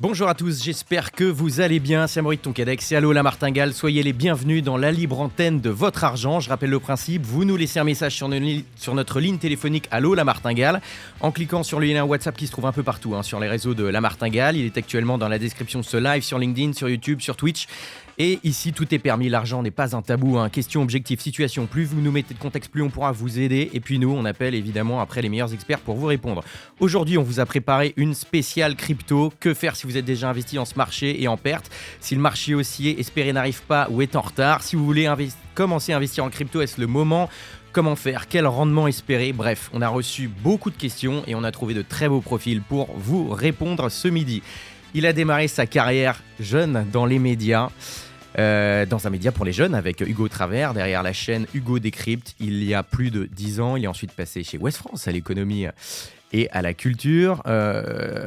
Bonjour à tous, j'espère que vous allez bien. C'est Amaury de Tonquédec, c'est Allô la Martingale. Soyez les bienvenus dans la libre antenne de votre argent. Je rappelle le principe, vous nous laissez un message sur notre ligne téléphonique Allô la Martingale en cliquant sur le lien WhatsApp qui se trouve un peu partout sur les réseaux de la Martingale. Il est actuellement dans la description de ce live sur LinkedIn, sur YouTube, sur Twitch. Et ici, tout est permis, l'argent n'est pas un tabou. Question, objectif, situation, plus vous nous mettez de contexte, plus on pourra vous aider. Et puis nous, on appelle évidemment après les meilleurs experts pour vous répondre. Aujourd'hui, on vous a préparé une spéciale crypto. Que faire si vous êtes déjà investi dans ce marché et en perte? Si le marché haussier espéré n'arrive pas ou est en retard? Si vous voulez commencer à investir en crypto, est-ce le moment? Comment faire? Quel rendement espérer? Bref, on a reçu beaucoup de questions et on a trouvé de très beaux profils pour vous répondre ce midi. Il a démarré sa carrière jeune dans les médias, dans un média pour les jeunes avec Hugo Travers, derrière la chaîne Hugo Décrypte. Il y a plus de 10 ans, il est ensuite passé chez Ouest France à l'économie et à la culture.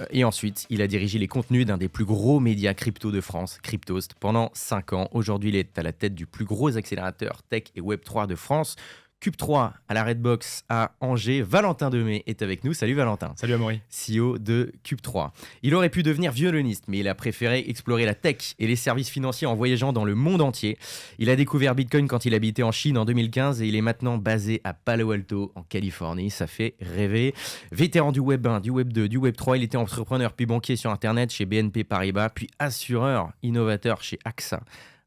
Et ensuite, il a dirigé les contenus d'un des plus gros médias crypto de France, Cryptost, pendant 5 ans. Aujourd'hui, il est à la tête du plus gros accélérateur tech et Web3 de France, Cube3 à la Redbox à Angers. Valentin Demey est avec nous. Salut Valentin. Salut Amaury. CEO de Cube3. Il aurait pu devenir violoniste, mais il a préféré explorer la tech et les services financiers en voyageant dans le monde entier. Il a découvert Bitcoin quand il habitait en Chine en 2015 et il est maintenant basé à Palo Alto en Californie. Ça fait rêver. Vétéran du Web 1, du Web 2, du Web 3, il était entrepreneur puis banquier sur Internet chez BNP Paribas, puis assureur innovateur chez AXA,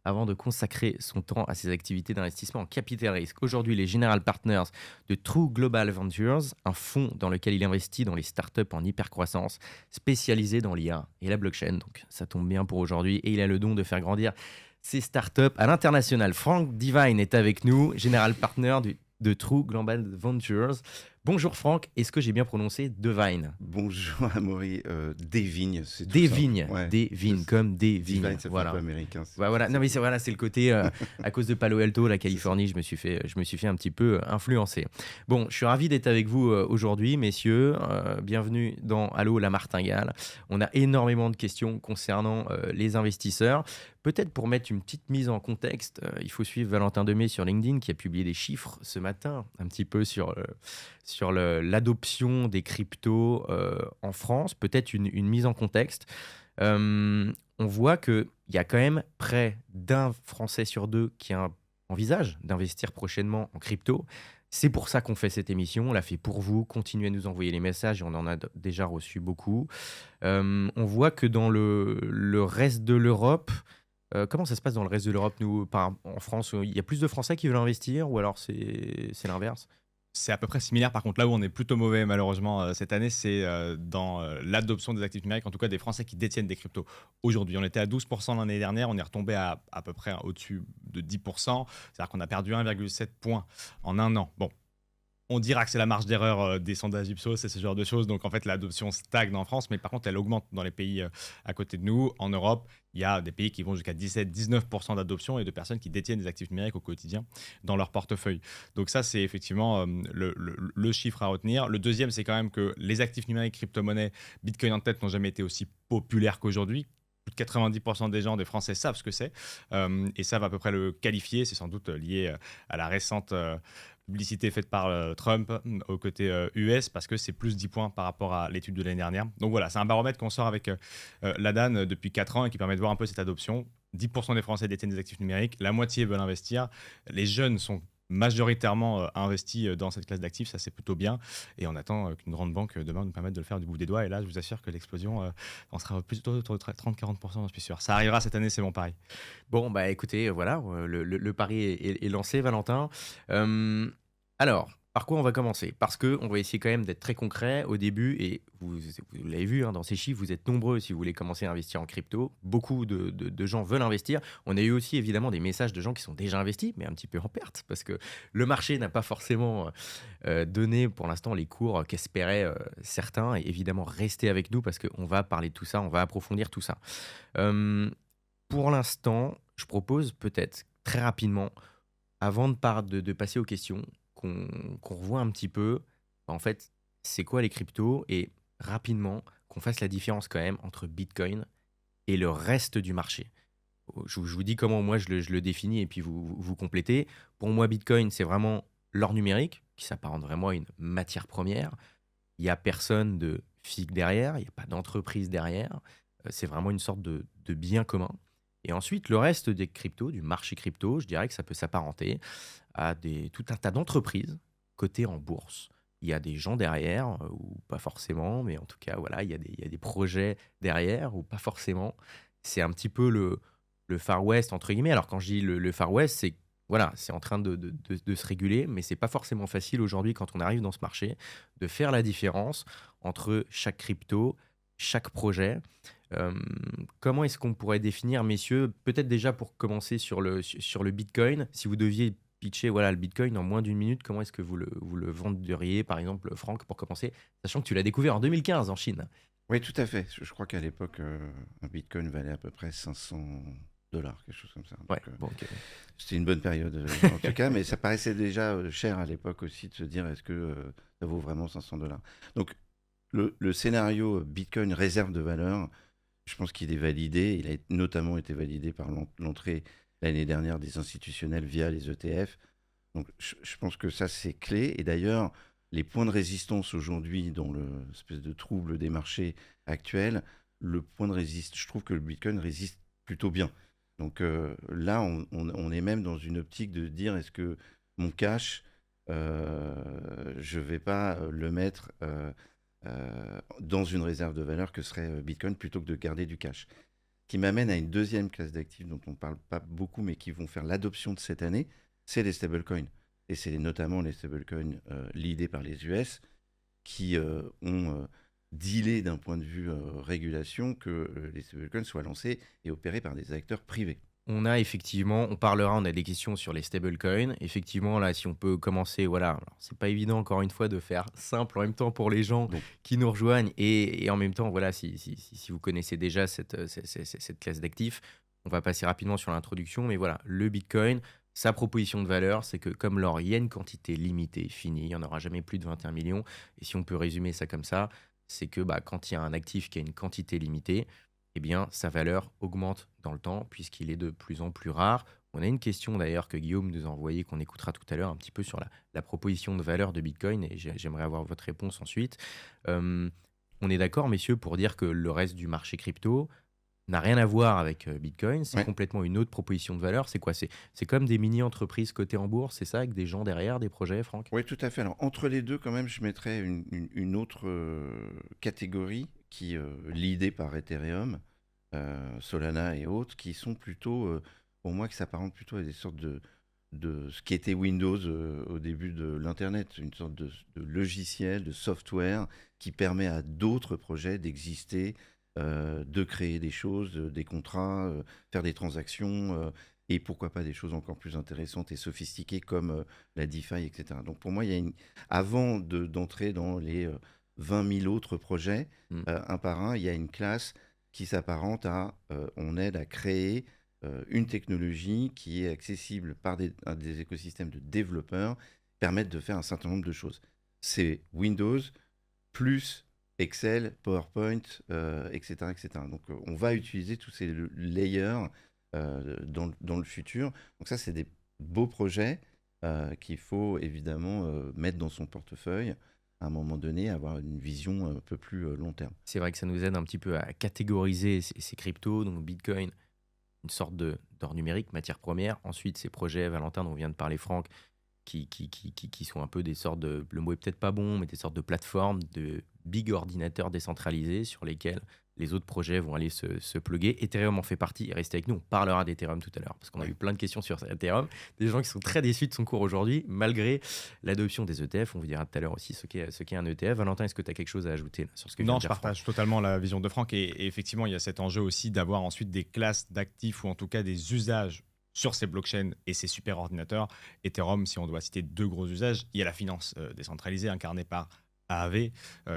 avant de consacrer son temps à ses activités d'investissement en capital risque. Aujourd'hui, il est General Partners de True Global Ventures, un fonds dans lequel il investit dans les startups en hypercroissance, spécialisé dans l'IA et la blockchain. Donc ça tombe bien pour aujourd'hui et il a le don de faire grandir ces startups à l'international. Frank Divine est avec nous, General Partner de True Global Ventures. Bonjour Franck, est-ce que j'ai bien prononcé Devine? Bonjour Amaury, des vignes, c'est tout Vignes, simple. Ouais. des vignes, comme des vignes. Divine, ça fait un peu américain. Voilà. Non mais c'est le côté, à cause de Palo Alto, la Californie, je me suis fait un petit peu influencer. Bon, je suis ravi d'être avec vous aujourd'hui, messieurs. Bienvenue dans Allô la Martingale. On a énormément de questions concernant les investisseurs. Peut-être pour mettre une petite mise en contexte, il faut suivre Valentin Demey sur LinkedIn qui a publié des chiffres ce matin, un petit peu sur l'adoption des cryptos en France. Peut-être une mise en contexte. On voit qu'il y a quand même près d'un Français sur deux qui envisage d'investir prochainement en crypto. C'est pour ça qu'on fait cette émission, on l'a fait pour vous. Continuez à nous envoyer les messages et on en a déjà reçu beaucoup. On voit que dans le reste de l'Europe, comment ça se passe dans le reste de l'Europe? En France, il y a plus de Français qui veulent investir ou alors c'est l'inverse? C'est à peu près similaire. Par contre, là où on est plutôt mauvais, malheureusement, cette année, c'est dans l'adoption des actifs numériques, en tout cas des Français qui détiennent des cryptos. Aujourd'hui, on était à 12% l'année dernière, on est retombé à peu près au-dessus de 10%. C'est-à-dire qu'on a perdu 1,7 points en un an. Bon. On dira que c'est la marge d'erreur des sondages Ipsos et ce genre de choses. Donc, en fait, l'adoption stagne en France, mais par contre, elle augmente dans les pays à côté de nous. En Europe, il y a des pays qui vont jusqu'à 17-19% d'adoption et de personnes qui détiennent des actifs numériques au quotidien dans leur portefeuille. Donc ça, c'est effectivement le chiffre à retenir. Le deuxième, c'est quand même que les actifs numériques crypto-monnaies, Bitcoin en tête, n'ont jamais été aussi populaires qu'aujourd'hui. Plus de 90% des gens, des Français, savent ce que c'est et savent à peu près le qualifier. C'est sans doute lié à la récente publicité faite par Trump au côté US, parce que c'est plus 10 points par rapport à l'étude de l'année dernière. Donc voilà, c'est un baromètre qu'on sort avec l'ADAN depuis 4 ans et qui permet de voir un peu cette adoption. 10% des Français détiennent des actifs numériques, la moitié veulent investir. Les jeunes sont majoritairement investis dans cette classe d'actifs, ça c'est plutôt bien. Et on attend qu'une grande banque demain nous permette de le faire du bout des doigts. Et là, je vous assure que l'explosion en sera plutôt autour de 30-40%, j'en suis sûr. Ça arrivera cette année, c'est mon pari. Bon, bah écoutez, voilà, le pari est lancé, Valentin. Alors, par quoi on va commencer? Parce qu'on va essayer quand même d'être très concret au début. Et vous l'avez vu dans ces chiffres, vous êtes nombreux si vous voulez commencer à investir en crypto. Beaucoup de gens veulent investir. On a eu aussi évidemment des messages de gens qui sont déjà investis, mais un petit peu en perte, parce que le marché n'a pas forcément donné pour l'instant les cours qu'espéraient certains. Et évidemment, restez avec nous parce qu'on va parler de tout ça, on va approfondir tout ça. Pour l'instant, je propose peut-être très rapidement, avant de passer aux questions, qu'on revoie un petit peu, en fait, c'est quoi les cryptos et rapidement qu'on fasse la différence quand même entre Bitcoin et le reste du marché. Je vous dis comment moi je le définis et puis vous complétez. Pour moi, Bitcoin, c'est vraiment l'or numérique qui s'apparente vraiment à une matière première. Il n'y a personne de physique derrière, il n'y a pas d'entreprise derrière. C'est vraiment une sorte de bien commun. Et ensuite, le reste des cryptos, du marché crypto, je dirais que ça peut s'apparenter à tout un tas d'entreprises cotées en bourse. Il y a des gens derrière, ou pas forcément, mais en tout cas, voilà, il y a des projets derrière, ou pas forcément. C'est un petit peu le Far West, entre guillemets. Alors, quand je dis le Far West, c'est voilà, c'est en train de se réguler, mais c'est pas forcément facile aujourd'hui, quand on arrive dans ce marché, de faire la différence entre chaque crypto, chaque projet. Euh, Comment est-ce qu'on pourrait définir, messieurs, peut-être déjà pour commencer sur le Bitcoin, si vous deviez pitcher voilà, le Bitcoin en moins d'une minute, comment est-ce que vous le vendriez, par exemple, Franck, pour commencer, sachant que tu l'as découvert en 2015 en Chine. Oui, tout à fait. Je crois qu'à l'époque, un bitcoin valait à peu près 500 $, quelque chose comme ça. Ouais, Donc, bon, ok. c'était une bonne période, en tout cas, mais ça paraissait déjà cher à l'époque aussi de se dire est-ce que ça vaut vraiment 500 $. Donc, le scénario Bitcoin réserve de valeur, je pense qu'il est validé. Il a notamment été validé par l'entrée l'année dernière des institutionnels via les ETF. Donc, je pense que ça, c'est clé. Et d'ailleurs, les points de résistance aujourd'hui, dans l'espèce de trouble des marchés actuels, je trouve que le Bitcoin résiste plutôt bien. Donc là, on est même dans une optique de dire est-ce que mon cash, je ne vais pas le mettre dans une réserve de valeur que serait Bitcoin plutôt que de garder du cash. Qui m'amène à une deuxième classe d'actifs dont on ne parle pas beaucoup, mais qui vont faire l'adoption de cette année, c'est les stablecoins. Et c'est notamment les stablecoins leadés par les US qui ont dealé d'un point de vue régulation que les stablecoins soient lancés et opérés par des acteurs privés. On a des questions sur les stablecoins. Effectivement, là, si on peut commencer, voilà, alors, c'est pas évident, encore une fois, de faire simple en même temps pour les gens Donc, qui nous rejoignent et en même temps, voilà, si vous connaissez déjà cette classe d'actifs, on va passer rapidement sur l'introduction, mais voilà, le Bitcoin, sa proposition de valeur, c'est que comme l'or, il y a une quantité limitée, finie, il n'y en aura jamais plus de 21 millions, et si on peut résumer ça comme ça, c'est que quand il y a un actif qui a une quantité limitée, eh bien, sa valeur augmente dans le temps puisqu'il est de plus en plus rare. On a une question d'ailleurs que Guillaume nous a envoyée, qu'on écoutera tout à l'heure, un petit peu sur la proposition de valeur de Bitcoin, et j'aimerais avoir votre réponse ensuite. Euh, on est d'accord, messieurs, pour dire que le reste du marché crypto n'a rien à voir avec Bitcoin, c'est ouais. complètement une autre proposition de valeur. C'est quoi? C'est comme des mini-entreprises cotées en bourse, c'est ça, avec des gens derrière, des projets, Franck? Oui, tout à fait. Alors, entre les deux, quand même, je mettrais une autre catégorie qui est leadée par Ethereum, Solana et autres, qui sont plutôt, pour moi, qui s'apparentent plutôt à des sortes de ce qui était Windows au début de l'Internet, une sorte de logiciel, de software qui permet à d'autres projets d'exister, de créer des choses, des contrats, faire des transactions, et pourquoi pas des choses encore plus intéressantes et sophistiquées comme la DeFi, etc. Donc pour moi, avant d'entrer dans les 20 000 autres projets, un par un, il y a une classe qui s'apparente à on aide à créer une technologie qui est accessible par des écosystèmes de développeurs, permettent de faire un certain nombre de choses. C'est Windows plus Excel, PowerPoint, etc., etc. Donc on va utiliser tous ces layers dans le futur. Donc ça, c'est des beaux projets qu'il faut évidemment mettre dans son portefeuille à un moment donné, avoir une vision un peu plus long terme. C'est vrai que ça nous aide un petit peu à catégoriser ces cryptos, donc Bitcoin, une sorte d'or numérique, matière première. Ensuite, ces projets, Valentin, dont vient de parler Franck, qui sont un peu des sortes de, le mot est peut-être pas bon, mais des sortes de plateformes, de big ordinateurs décentralisés sur lesquels les autres projets vont aller se plugger. Ethereum en fait partie. Restez avec nous, on parlera d'Ethereum tout à l'heure, parce qu'on a eu plein de questions sur Ethereum. Des gens qui sont très déçus de son cours aujourd'hui, malgré l'adoption des ETF. On vous dira tout à l'heure aussi ce qu'est un ETF. Valentin, est-ce que tu as quelque chose à ajouter là, sur ce que Non, vient de je dire partage totalement la vision de Franck. Et effectivement, il y a cet enjeu aussi d'avoir ensuite des classes d'actifs ou en tout cas des usages sur ces blockchains et ces super ordinateurs. Ethereum, si on doit citer deux gros usages, il y a la finance décentralisée incarnée par AAV,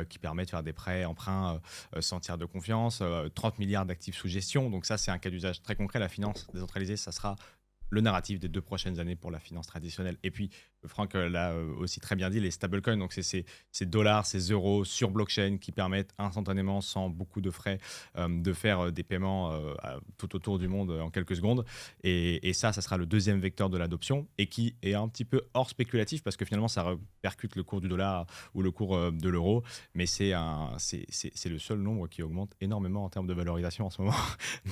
qui permet de faire des prêts, emprunts sans tiers de confiance, 30 milliards d'actifs sous gestion. Donc ça, c'est un cas d'usage très concret. La finance décentralisée, ça sera le narratif des 2 prochaines années pour la finance traditionnelle. Et puis, Franck l'a aussi très bien dit, les stablecoins, donc c'est ces dollars, ces euros sur blockchain qui permettent instantanément, sans beaucoup de frais, de faire des paiements tout autour du monde en quelques secondes. Et ça sera le deuxième vecteur de l'adoption et qui est un petit peu hors spéculatif parce que finalement, ça répercute le cours du dollar ou le cours de l'euro. Mais c'est le seul nombre qui augmente énormément en termes de valorisation en ce moment,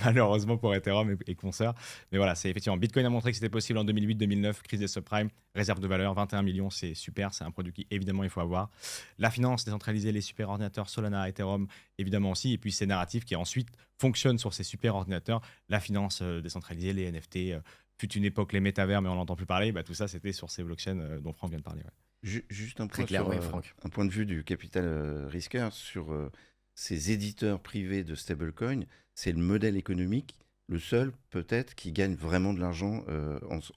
malheureusement pour Ethereum et consorts. Mais voilà, c'est effectivement, Bitcoin a montré que c'était possible en 2008-2009, crise des subprimes, réserve de valeur, 21 millions, c'est super, c'est un produit qui évidemment il faut avoir. La finance décentralisée, les super ordinateurs, Solana, Ethereum, évidemment aussi, et puis ces narratifs qui ensuite fonctionnent sur ces super ordinateurs, la finance décentralisée, les NFT, fut une époque les métavers, mais on n'entend plus parler, tout ça c'était sur ces blockchains dont Franck vient de parler. Ouais. Juste un Très point clair, sur oui, Franck. un point de vue du capital risqueur sur ces éditeurs privés de stablecoin, c'est le modèle économique, le seul peut-être qui gagne vraiment de l'argent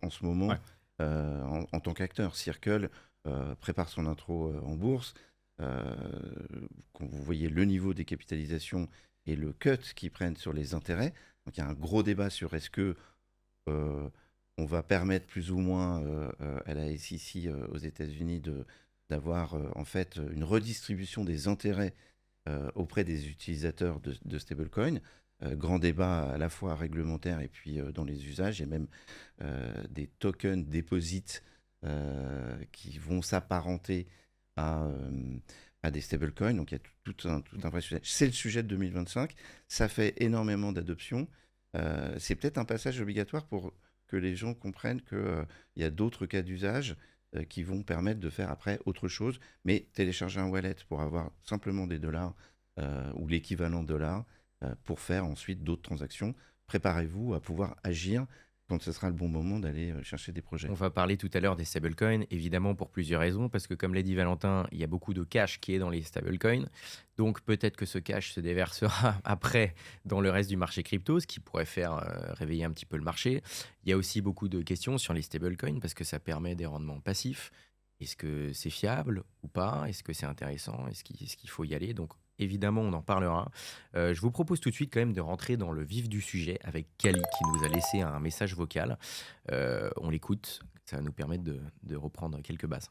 en ce moment Ouais. en tant qu'acteur. Circle prépare son intro en bourse. Quand vous voyez le niveau des capitalisations et le cut qu'ils prennent sur les intérêts, donc il y a un gros débat sur est-ce que on va permettre plus ou moins à la SEC aux États-Unis d'avoir en fait une redistribution des intérêts auprès des utilisateurs de stablecoin. Grand débat à la fois réglementaire et puis dans les usages. Il y a même des tokens deposits qui vont s'apparenter à des stablecoins. Donc il y a tout un vrai sujet. C'est le sujet de 2025. Ça fait énormément d'adoption. C'est peut-être un passage obligatoire pour que les gens comprennent qu'il y a d'autres cas d'usage qui vont permettre de faire après autre chose, mais télécharger un wallet pour avoir simplement des dollars ou l'équivalent de dollars pour faire ensuite d'autres transactions. Préparez-vous à pouvoir agir quand ce sera le bon moment d'aller chercher des projets. On va parler tout à l'heure des stablecoins, évidemment pour plusieurs raisons, parce que comme l'a dit Valentin, il y a beaucoup de cash qui est dans les stablecoins. Donc peut-être que ce cash se déversera après dans le reste du marché crypto, ce qui pourrait faire réveiller un petit peu le marché. Il y a aussi beaucoup de questions sur les stablecoins, parce que ça permet des rendements passifs. Est-ce que c'est fiable ou pas? Est-ce que c'est intéressant? Est-ce qu'il faut y aller? Donc évidemment, on en parlera. Je vous propose tout de suite quand même de rentrer dans le vif du sujet avec Kali qui nous a laissé un message vocal. On l'écoute, ça va nous permettre de reprendre quelques bases.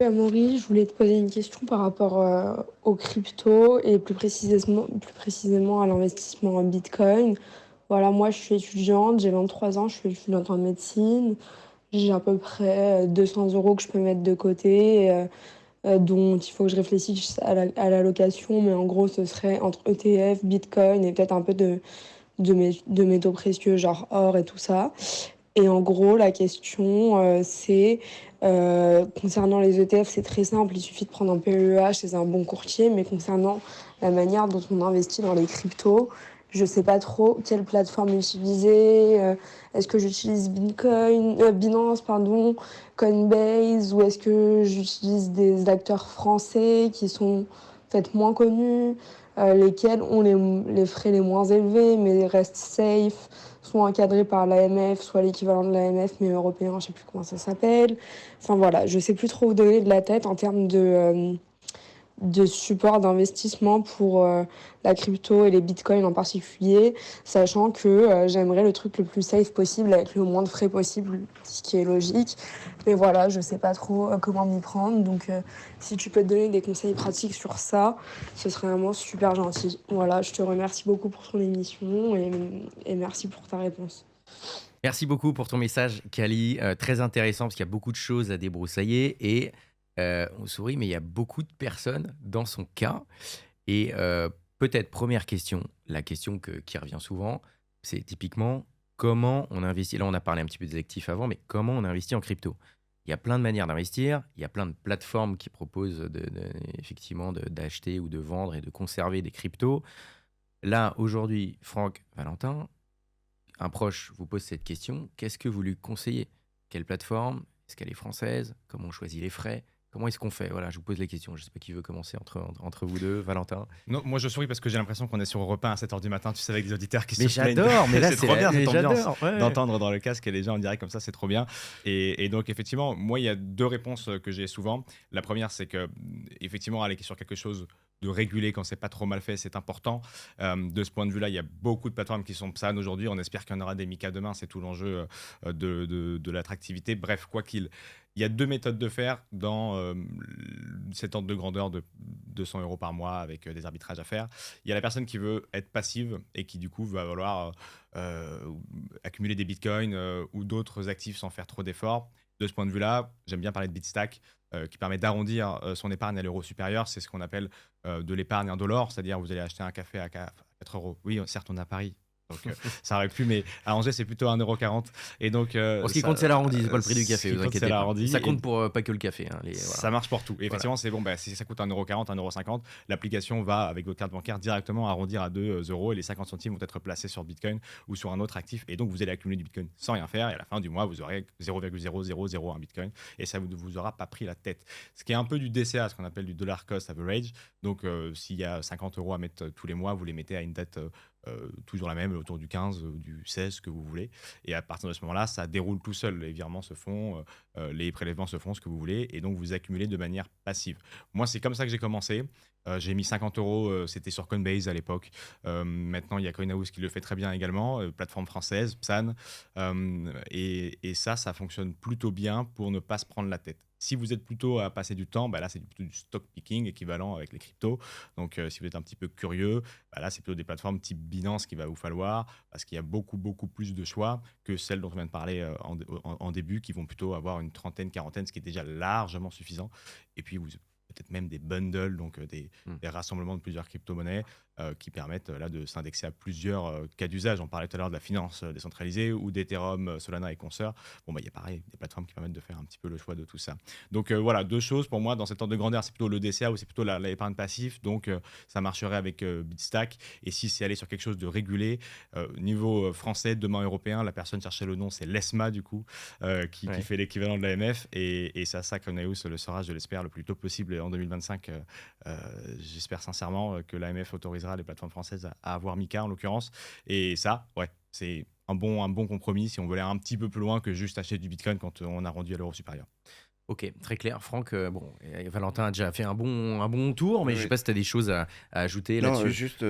Amaury, je voulais te poser une question par rapport aux cryptos et plus précisément à l'investissement en Bitcoin. Voilà, moi je suis étudiante, j'ai 23 ans, je suis étudiante en médecine. J'ai à peu près 200 euros que je peux mettre de côté, dont il faut que je réfléchisse à l'allocation, mais en gros ce serait entre ETF, Bitcoin et peut-être un peu de métaux précieux, genre or et tout ça. Et en gros, la question, c'est concernant les ETF, c'est très simple, il suffit de prendre un PEA chez un bon courtier, mais concernant la manière dont on investit dans les cryptos, je sais pas trop quelle plateforme utiliser. Est-ce que j'utilise Binance, pardon, Coinbase, ou est-ce que j'utilise des acteurs français qui sont peut-être moins connus, lesquels ont les frais les moins élevés, mais restent safe, soit encadrés par l'AMF, soit l'équivalent de l'AMF, mais européen, je sais plus comment ça s'appelle. Enfin voilà, je sais plus trop où donner de la tête en termes de support d'investissement pour la crypto et les bitcoins en particulier, sachant que j'aimerais le truc le plus safe possible avec le moins de frais possible, ce qui est logique. Mais voilà, je sais pas trop comment m'y prendre. Donc si tu peux te donner des conseils pratiques sur ça, ce serait vraiment super gentil. Voilà, je te remercie beaucoup pour ton émission et merci pour ta réponse. Merci beaucoup pour ton message, Kali. Très intéressant parce qu'il y a beaucoup de choses à débroussailler et on sourit, mais il y a beaucoup de personnes dans son cas. Et peut-être première question, la question qui revient souvent, c'est typiquement comment on investit. Là, on a parlé un petit peu des actifs avant, mais comment on investit en crypto? Il y a plein de manières d'investir, il y a plein de plateformes qui proposent effectivement d'acheter ou de vendre et de conserver des cryptos. Là, aujourd'hui, Franck, Valentin, un proche vous pose cette question, qu'est-ce que vous lui conseillez? Quelle plateforme? Est-ce qu'elle est française? Comment on choisit les frais? Comment est-ce qu'on fait? Voilà, je vous pose les questions. Je ne sais pas qui veut commencer entre vous deux, Valentin. Non, moi je souris parce que j'ai l'impression qu'on est sur Europe 1 à 7h du matin, tu sais, avec des auditeurs qui Mais se plaignent. j'adore, mais là c'est trop bien cette ambiance j'adore, ouais. d'entendre dans le casque et les gens en direct comme ça, c'est trop bien. Et donc effectivement, moi il y a deux réponses que j'ai souvent. La première, c'est que effectivement aller sur quelque chose de réguler quand c'est pas trop mal fait, c'est important. De ce point de vue-là, il y a beaucoup de plateformes qui sont PSAN aujourd'hui. On espère qu'il y en aura des Mika demain. C'est tout l'enjeu de l'attractivité. Bref, quoi qu'il, il y a deux méthodes de faire dans cet ordre de grandeur de 200 euros par mois avec des arbitrages à faire. Il y a la personne qui veut être passive et qui du coup va vouloir accumuler des bitcoins ou d'autres actifs sans faire trop d'efforts. De ce point de vue-là, j'aime bien parler de Bitstack qui permet d'arrondir son épargne à l'euro supérieur. C'est ce qu'on appelle de l'épargne indolore, c'est-à-dire vous allez acheter un café à 4 euros. Oui, certes, on est à Paris. Donc, ça aurait pu, mais à Angers, c'est plutôt 1,40 €. Et donc, Ce qui compte, c'est l'arrondi, c'est pas le prix du ce café, qui vous compte, inquiétez c'est pas. l'arrondi. Ça compte Et pour pas que le café. Hein, voilà. ça marche pour tout. Et effectivement, c'est bon, si ça coûte 1,40 €, 1,50 €, l'application va, avec votre carte bancaire, directement arrondir à 2 € et les 50 centimes vont être placés sur Bitcoin ou sur un autre actif. Et donc, vous allez accumuler du Bitcoin sans rien faire. Et à la fin du mois, vous aurez 0,0001 Bitcoin et ça ne vous aura pas pris la tête. Ce qui est un peu du DCA, ce qu'on appelle du dollar cost average. Donc, s'il y a 50 € à mettre tous les mois, vous les mettez à une date toujours la même, autour du 15, du 16, que vous voulez. Et à partir de ce moment-là, ça déroule tout seul. Les virements se font, les prélèvements se font, ce que vous voulez. Et donc, vous accumulez de manière passive. Moi, c'est comme ça que j'ai commencé. J'ai mis 50 €, c'était sur Coinbase à l'époque. Maintenant, il y a CoinHouse qui le fait très bien également, plateforme française, PSAN. Et ça fonctionne plutôt bien pour ne pas se prendre la tête. Si vous êtes plutôt à passer du temps, là, c'est plutôt du stock picking équivalent avec les cryptos. Donc, si vous êtes un petit peu curieux, là, c'est plutôt des plateformes type Binance qu'il va vous falloir parce qu'il y a beaucoup, beaucoup plus de choix que celles dont on vient de parler en début qui vont plutôt avoir une trentaine, quarantaine, ce qui est déjà largement suffisant. Et puis, peut-être même des bundles, donc des rassemblements de plusieurs crypto-monnaies qui permettent là de s'indexer à plusieurs cas d'usage. On parlait tout à l'heure de la finance décentralisée ou d'Ethereum, Solana et consorts. Il y a pareil, des plateformes qui permettent de faire un petit peu le choix de tout ça. Donc voilà, deux choses pour moi dans cet ordre de grandeur, c'est plutôt le DCA ou c'est plutôt l'épargne passive. Donc ça marcherait avec Bitstack. Et si c'est aller sur quelque chose de régulé, niveau français, demain européen, la personne cherchait le nom, c'est l'ESMA du coup, qui fait l'équivalent de l'AMF. Et ça, CoinHouse le sera, je l'espère, le plus tôt possible en 2025. J'espère sincèrement que l'AMF autorisera les plateformes françaises à avoir Mika en l'occurrence. Et ça, c'est un bon compromis si on veut aller un petit peu plus loin que juste acheter du Bitcoin quand on a rendu à l'euro supérieur. Ok, très clair. Franck, Valentin a déjà fait un bon tour, mais je ne sais pas si tu as des choses à ajouter là-dessus. Juste,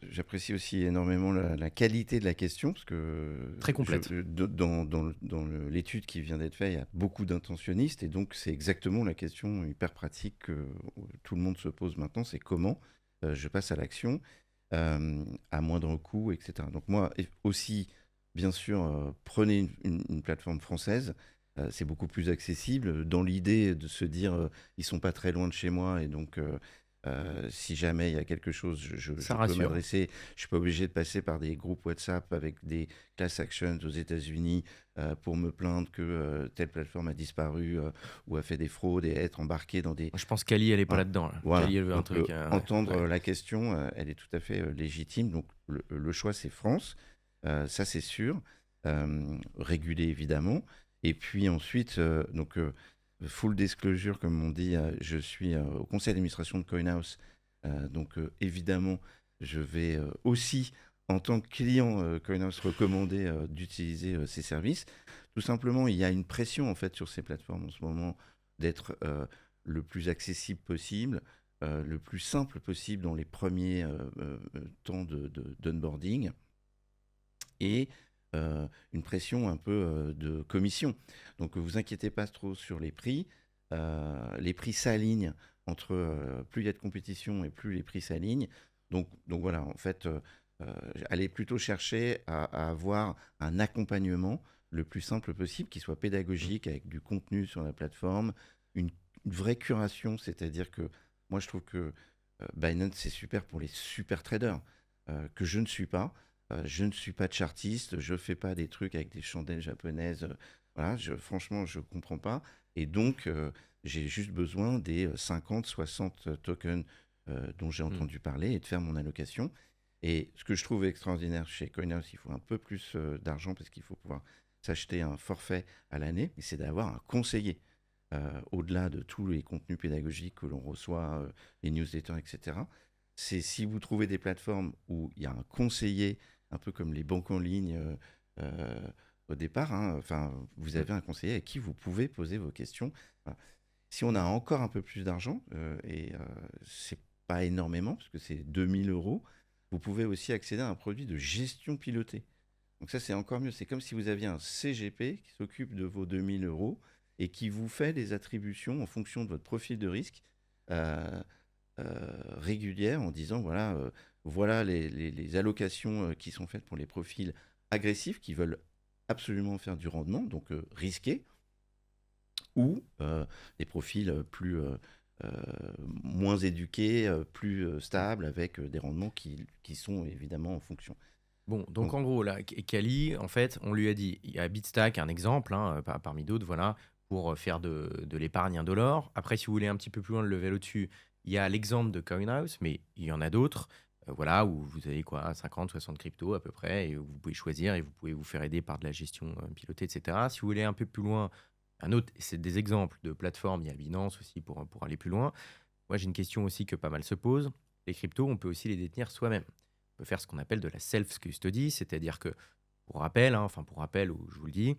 j'apprécie aussi énormément la qualité de la question, parce que très complète. Dans l'étude qui vient d'être faite, il y a beaucoup d'intentionnistes, et donc c'est exactement la question hyper pratique que tout le monde se pose maintenant, c'est comment je passe à l'action à moindre coût, etc. Donc moi aussi, bien sûr, prenez une plateforme française. C'est beaucoup plus accessible dans l'idée de se dire ils sont pas très loin de chez moi et donc si jamais il y a quelque chose je peux m'adresser, je suis pas obligé de passer par des groupes WhatsApp avec des class actions aux États-Unis pour me plaindre que telle plateforme a disparu ou a fait des fraudes et être embarqué dans des... Je pense qu'Ali elle est pas là-dedans là. Voilà. Kali, elle veut un truc, entendre la question elle est tout à fait légitime, donc le choix c'est France, ça c'est sûr, régulé évidemment. Et puis ensuite, full disclosure, comme on dit, je suis au conseil d'administration de CoinHouse. Donc évidemment, je vais aussi, en tant que client CoinHouse, recommander d'utiliser ces services. Tout simplement, il y a une pression en fait sur ces plateformes en ce moment d'être le plus accessible possible, le plus simple possible dans les premiers temps d'onboarding. Et une pression un peu de commission. Donc vous inquiétez pas trop sur les prix. Les prix s'alignent entre plus il y a de compétition et plus les prix s'alignent. Donc voilà, en fait, allez plutôt chercher à avoir un accompagnement le plus simple possible, qui soit pédagogique, avec du contenu sur la plateforme, une vraie curation, c'est-à-dire que moi je trouve que Binance c'est super pour les super traders, que je ne suis pas. Je ne suis pas chartiste, je ne fais pas des trucs avec des chandelles japonaises. Voilà, franchement, je ne comprends pas. Et donc, j'ai juste besoin des 50, 60 tokens dont j'ai entendu parler et de faire mon allocation. Et ce que je trouve extraordinaire chez CoinHouse, il faut un peu plus d'argent parce qu'il faut pouvoir s'acheter un forfait à l'année, mais c'est d'avoir un conseiller. Au-delà de tous les contenus pédagogiques que l'on reçoit, les newsletters, etc. C'est si vous trouvez des plateformes où il y a un conseiller, un peu comme les banques en ligne au départ, vous avez un conseiller à qui vous pouvez poser vos questions. Voilà. Si on a encore un peu plus d'argent, et pas énormément, parce que c'est 2000 euros, vous pouvez aussi accéder à un produit de gestion pilotée. Donc ça, c'est encore mieux. C'est comme si vous aviez un CGP qui s'occupe de vos 2000 euros et qui vous fait des attributions en fonction de votre profil de risque euh, régulières en disant, voilà les allocations qui sont faites pour les profils agressifs qui veulent absolument faire du rendement, donc risqués, ou des profils euh, moins éduqués, plus stables, avec des rendements qui sont évidemment en fonction. Bon, donc Donc, en gros, là, Kali, en fait, on lui a dit, il y a Bitstack, un exemple, hein, parmi d'autres, voilà, pour faire de l'épargne indolore. Après, si vous voulez un petit peu plus loin le level au-dessus, il y a l'exemple de CoinHouse, mais il y en a d'autres, voilà, où vous avez quoi, 50, 60 cryptos à peu près, et vous pouvez choisir et vous pouvez vous faire aider par de la gestion pilotée, etc. Si vous voulez un peu plus loin, un autre, c'est des exemples de plateformes, il y a Binance aussi pour aller plus loin. Moi, j'ai une question aussi que pas mal se posent. Les cryptos, on peut aussi les détenir soi-même. On peut faire ce qu'on appelle de la self-custody, c'est-à-dire que, pour rappel, hein, enfin pour rappel, ou je vous le dis,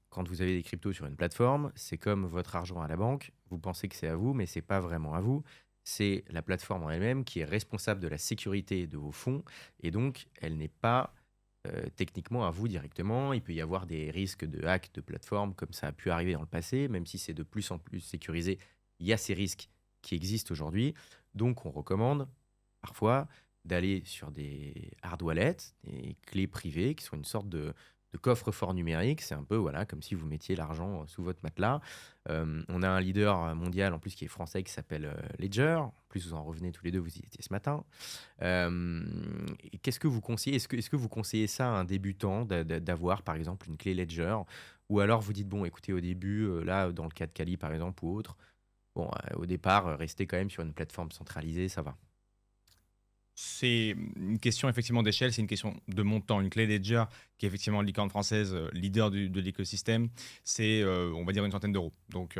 quand vous avez des cryptos sur une plateforme, c'est comme votre argent à la banque. Vous pensez que c'est à vous, mais c'est pas vraiment à vous. C'est la plateforme en elle-même qui est responsable de la sécurité de vos fonds, et donc elle n'est pas techniquement à vous directement. Il peut y avoir des risques de hack de plateforme, comme ça a pu arriver dans le passé, même si c'est de plus en plus sécurisé. Il y a ces risques qui existent aujourd'hui. Donc on recommande parfois d'aller sur des hard wallets, des clés privées qui sont une sorte de coffre-fort numérique. C'est un peu voilà, comme si vous mettiez l'argent sous votre matelas. On a un leader mondial en plus qui est français qui s'appelle Ledger. En plus, vous en revenez tous les deux, vous y étiez ce matin. Qu'est-ce que vous conseillez? Est-ce que vous conseillez ça à un débutant d'avoir par exemple une clé Ledger? Ou alors vous dites, bon, écoutez, au début, là, dans le cas de Kali par exemple ou autre, bon, au départ, restez quand même sur une plateforme centralisée, ça va. C'est une question effectivement d'échelle, c'est une question de montant. Une clé Ledger, qui est effectivement une licorne française, leader de l'écosystème, c'est on va dire une centaine d'euros. Donc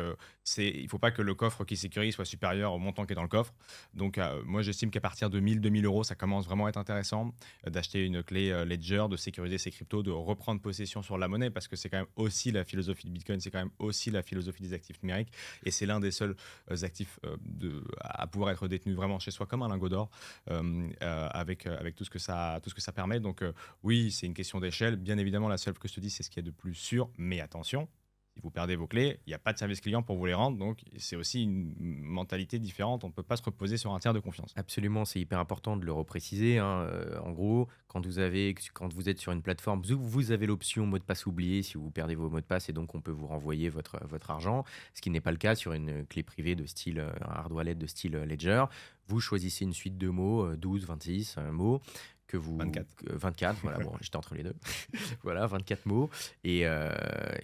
il ne faut pas que le coffre qui sécurise soit supérieur au montant qui est dans le coffre. Donc moi j'estime qu'à partir de 1000-2000 euros, ça commence vraiment à être intéressant d'acheter une clé Ledger, de sécuriser ses cryptos, de reprendre possession sur la monnaie, parce que c'est quand même aussi la philosophie de Bitcoin, c'est quand même aussi la philosophie des actifs numériques, et c'est l'un des seuls actifs à pouvoir être détenu vraiment chez soi comme un lingot d'or. Avec tout ce que ça permet. Donc oui, c'est une question d'échelle. Bien évidemment, la self-custody, c'est ce qu'il y a de plus sûr. Mais attention, si vous perdez vos clés, il n'y a pas de service client pour vous les rendre. Donc c'est aussi une mentalité différente. On ne peut pas se reposer sur un tiers de confiance. Absolument, c'est hyper important de le repréciser, hein. En gros, quand vous êtes sur une plateforme, vous avez l'option mot de passe oublié si vous perdez vos mots de passe, et donc on peut vous renvoyer votre argent, ce qui n'est pas le cas sur une clé privée de style, un hard wallet de style Ledger. Vous choisissez une suite de mots, 12, 26 mots, que vous... 24. 24, voilà, bon, j'étais entre les deux. Voilà, 24 mots, et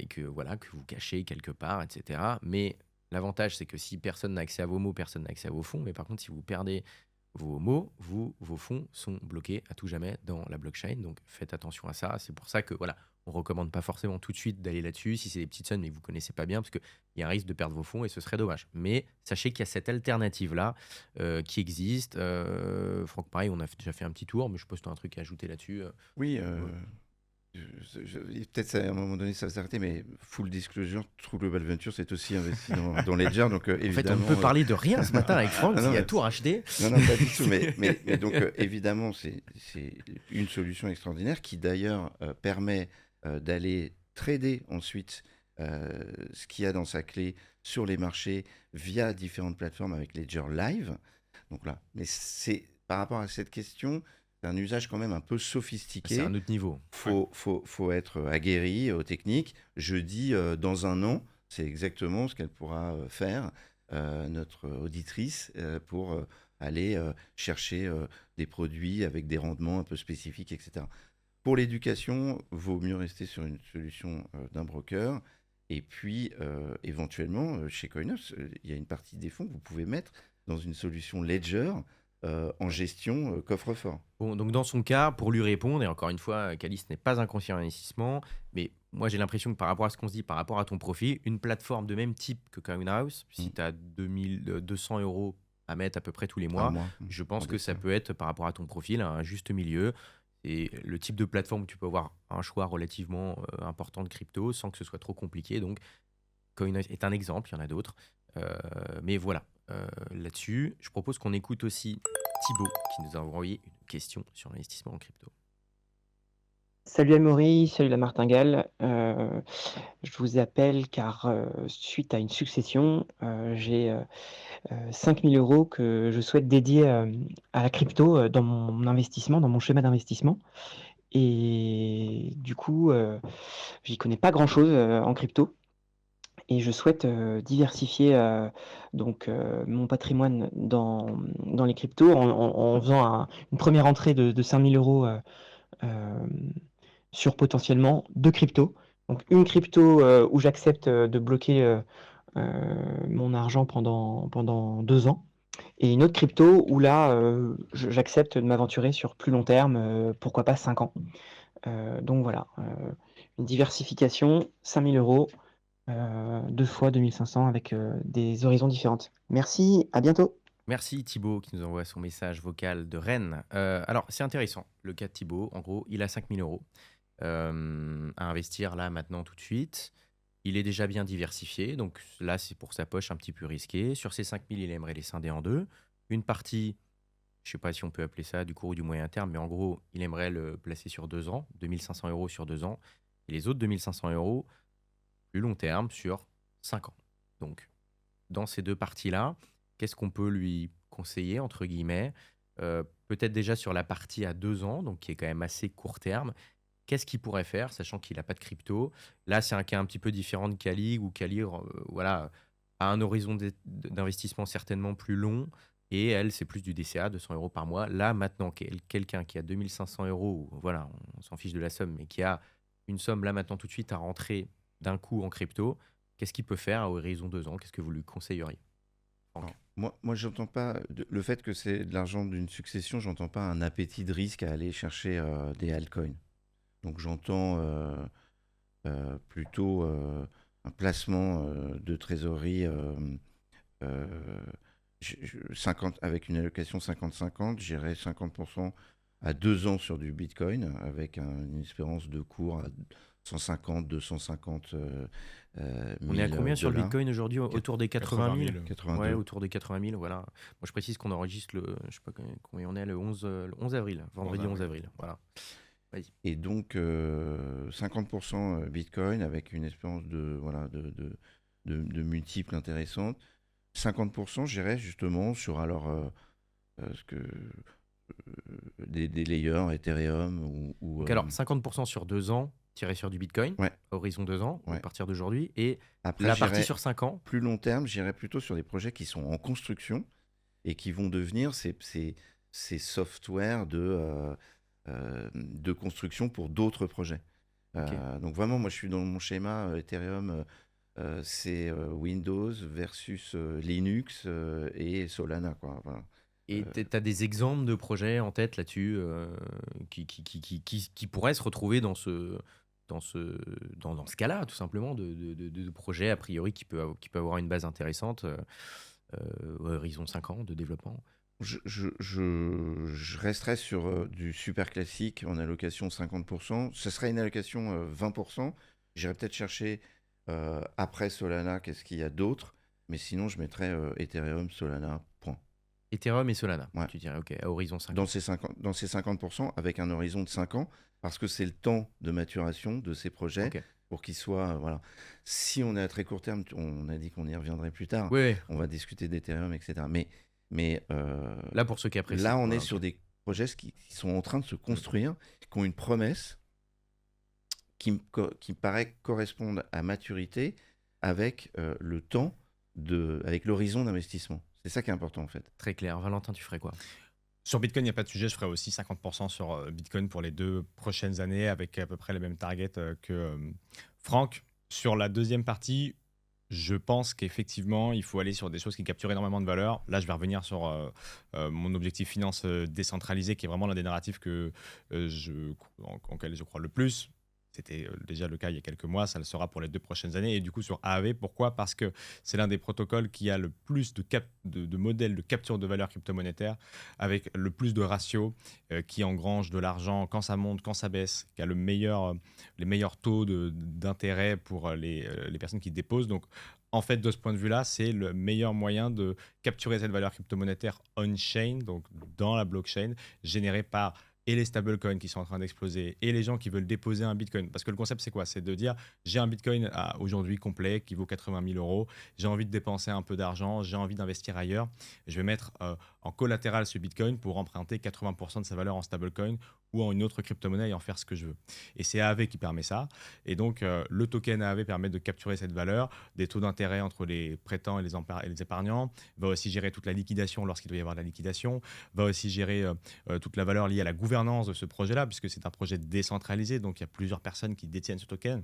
que, voilà, que vous cachez quelque part, etc. Mais l'avantage, c'est que si personne n'a accès à vos mots, personne n'a accès à vos fonds. Mais par contre, si vous perdez vos mots, vos fonds sont bloqués à tout jamais dans la blockchain. Donc faites attention à ça. C'est pour ça que voilà, on recommande pas forcément tout de suite d'aller là-dessus si c'est des petites sommes mais que vous connaissez pas bien, parce qu'il y a un risque de perdre vos fonds et ce serait dommage. Mais sachez qu'il y a cette alternative-là qui existe. Franck, pareil, on a déjà fait un petit tour, mais je suppose que tu as un truc à ajouter là-dessus. oui, peut-être à un moment donné ça va s'arrêter, mais full disclosure, True Global Venture c'est aussi investi dans Ledger, donc En fait, on évidemment. ne peut parler de rien ce matin avec Franck, Ah non, il a mais- tout racheté. Non, non, pas du tout. Mais donc, évidemment, c'est une solution extraordinaire qui, d'ailleurs, permet d'aller trader ensuite ce qu'il y a dans sa clé sur les marchés via différentes plateformes avec Ledger Live. Donc là, mais c'est par rapport à cette question, c'est un usage quand même un peu C'est sophistiqué. un autre niveau. Faut être aguerri aux techniques. Je dis dans un an, c'est exactement ce qu'elle pourra faire, notre auditrice, pour aller chercher des produits avec des rendements un peu spécifiques, etc. Pour l'éducation, vaut mieux rester sur une solution d'un broker. Et puis, éventuellement, chez Coinhouse, il y a une partie des fonds que vous pouvez mettre dans une solution Ledger en gestion coffre-fort. Bon, donc dans son cas, pour lui répondre, et encore une fois, Calis n'est pas un conseiller en investissement, mais moi j'ai l'impression que par rapport à ce qu'on se dit, par rapport à ton profil, une plateforme de même type que CoinHouse, si tu as 200 euros à mettre à peu près tous les mois, Par mois. je pense En que ça décembre. peut être par rapport à ton profil un juste milieu. Et le type de plateforme où tu peux avoir un choix relativement important de crypto sans que ce soit trop compliqué. Donc CoinHouse est un exemple, il y en a d'autres. Mais voilà. là-dessus. Je propose qu'on écoute aussi Thibaut qui nous a envoyé une question sur l'investissement en crypto. Salut Amaury, salut la martingale. Je vous appelle car suite à une succession, j'ai 5 000 euros que je souhaite dédier à la crypto dans mon investissement, dans mon schéma d'investissement. Et du coup, j'y connais pas grand-chose en crypto. Et je souhaite diversifier mon patrimoine dans les cryptos en faisant une première entrée de 5 000 euros euh, sur potentiellement 2 cryptos. Donc une crypto où j'accepte de bloquer mon argent pendant 2 ans. Et une autre crypto où là, j'accepte de m'aventurer sur plus long terme, pourquoi pas 5 ans. Donc voilà, une diversification, 5 000 euros, 2 fois 2500 avec des horizons différentes. Merci, à bientôt. Merci Thibaut qui nous envoie son message vocal de Rennes. Alors, c'est intéressant, le cas de Thibaut. En gros, il a 5 000 euros à investir là, maintenant, tout de suite. Il est déjà bien diversifié, donc là, c'est pour sa poche un petit peu risqué. Sur ces 5 000, il aimerait les scinder en deux. Une partie, je ne sais pas si on peut appeler ça du court ou du moyen terme, mais en gros, il aimerait le placer sur 2 ans, 2 500 euros sur 2 ans. Et les autres 2 500 euros, plus long terme, sur 5 ans. Donc, dans ces deux parties-là, qu'est-ce qu'on peut lui conseiller, entre guillemets? Peut-être déjà sur la partie à 2 ans, donc qui est quand même assez court terme. Qu'est-ce qu'il pourrait faire, sachant qu'il n'a pas de crypto? Là, c'est un cas un petit peu différent de Kali, où Kali voilà, a un horizon d'investissement certainement plus long, et elle, c'est plus du DCA, 200 euros par mois. Là, maintenant, quelqu'un qui a 2 500 euros, voilà, on s'en fiche de la somme, mais qui a une somme là maintenant tout de suite à rentrer d'un coup en crypto, qu'est-ce qu'il peut faire à horizon 2 ans? Qu'est-ce que vous lui conseilleriez, Franck? Alors, moi, j'entends pas le fait que c'est de l'argent d'une succession, j'entends pas un appétit de risque à aller chercher des altcoins. Donc j'entends plutôt un placement de trésorerie 50, avec une allocation 50-50, j'irais 50% à 2 ans sur du Bitcoin, avec une espérance de cours à 150, 250 On est à 000 combien sur le dollars. Bitcoin aujourd'hui? Autour des 80 000? 82. Ouais, autour des 80 000, voilà. Moi, je précise qu'on enregistre je sais pas combien on est, le 11 avril, vendredi 11 avril, voilà. Vas-y. Et donc 50% Bitcoin avec une espérance de multiples intéressantes. 50%, j'irais justement sur des layers Ethereum ou Donc alors, 50% sur 2 ans, tiré sur du Bitcoin, ouais. horizon 2 ans, Ouais. à partir d'aujourd'hui, et Après, la partie j'irais sur 5 ans. plus long terme, j'irais plutôt sur des projets qui sont en construction et qui vont devenir ces softwares de construction pour d'autres projets. Ok. Donc vraiment, moi je suis dans mon schéma Ethereum, c'est Windows versus Linux et Solana, quoi. Voilà. Et tu as des exemples de projets en tête là-dessus qui pourraient se retrouver dans ce cas-là, tout simplement, de projets a priori qui peut avoir une base intéressante, horizon 5 ans de développement. Je resterai sur du super classique en allocation 50%. Ce serait une allocation 20%. J'irais peut-être chercher après Solana, qu'est-ce qu'il y a d'autre. Mais sinon, je mettrais Ethereum, Solana, point. Ethereum et Solana, Ouais. tu dirais, ok, à horizon 5 ans. Dans ces 50%, avec un horizon de 5 ans, parce que c'est le temps de maturation de ces projets Ok. pour qu'ils soient. Voilà. Si on est à très court terme, on a dit qu'on y reviendrait plus tard. Oui, On va discuter d'Ethereum, etc. Mais là pour ce cas précis. là, on voilà, est ok. sur des projets qui sont en train de se construire, qui ont une promesse qui me paraît correspondre à maturité avec le temps, avec l'horizon d'investissement. C'est ça qui est important en fait. Très clair. Valentin, tu ferais quoi? Sur Bitcoin, il n'y a pas de sujet. Je ferai aussi 50% sur Bitcoin pour les 2 prochaines années avec à peu près les mêmes targets que Franck. Sur la deuxième partie, je pense qu'effectivement, il faut aller sur des choses qui capturent énormément de valeur. Là, je vais revenir sur mon objectif finance décentralisé, qui est vraiment l'un des narratifs auquel je crois le plus. C'était déjà le cas il y a quelques mois, ça le sera pour les 2 prochaines années. Et du coup, sur AAV, pourquoi? Parce que c'est l'un des protocoles qui a le plus de modèles de capture de valeur crypto-monétaire, avec le plus de ratios, qui engrange de l'argent quand ça monte, quand ça baisse, qui a les meilleurs taux d'intérêt pour les personnes qui déposent. Donc, En fait, de ce point de vue-là, c'est le meilleur moyen de capturer cette valeur crypto-monétaire on-chain, donc dans la blockchain, générée par et les stablecoins qui sont en train d'exploser et les gens qui veulent déposer un bitcoin. Parce que le concept, c'est quoi? C'est de dire, j'ai un bitcoin aujourd'hui complet qui vaut 80 000 euros, j'ai envie de dépenser un peu d'argent, j'ai envie d'investir ailleurs, je vais mettre en collatéral ce bitcoin pour emprunter 80% de sa valeur en stablecoin ou en une autre crypto-monnaie et en faire ce que je veux. Et c'est AAV qui permet ça. Et donc, le token AAV permet de capturer cette valeur, des taux d'intérêt entre les prêtants et les épargnants, va aussi gérer toute la liquidation lorsqu'il doit y avoir de la liquidation, va aussi gérer toute la valeur liée à la gouvernance de ce projet-là, puisque c'est un projet décentralisé, donc il y a plusieurs personnes qui détiennent ce token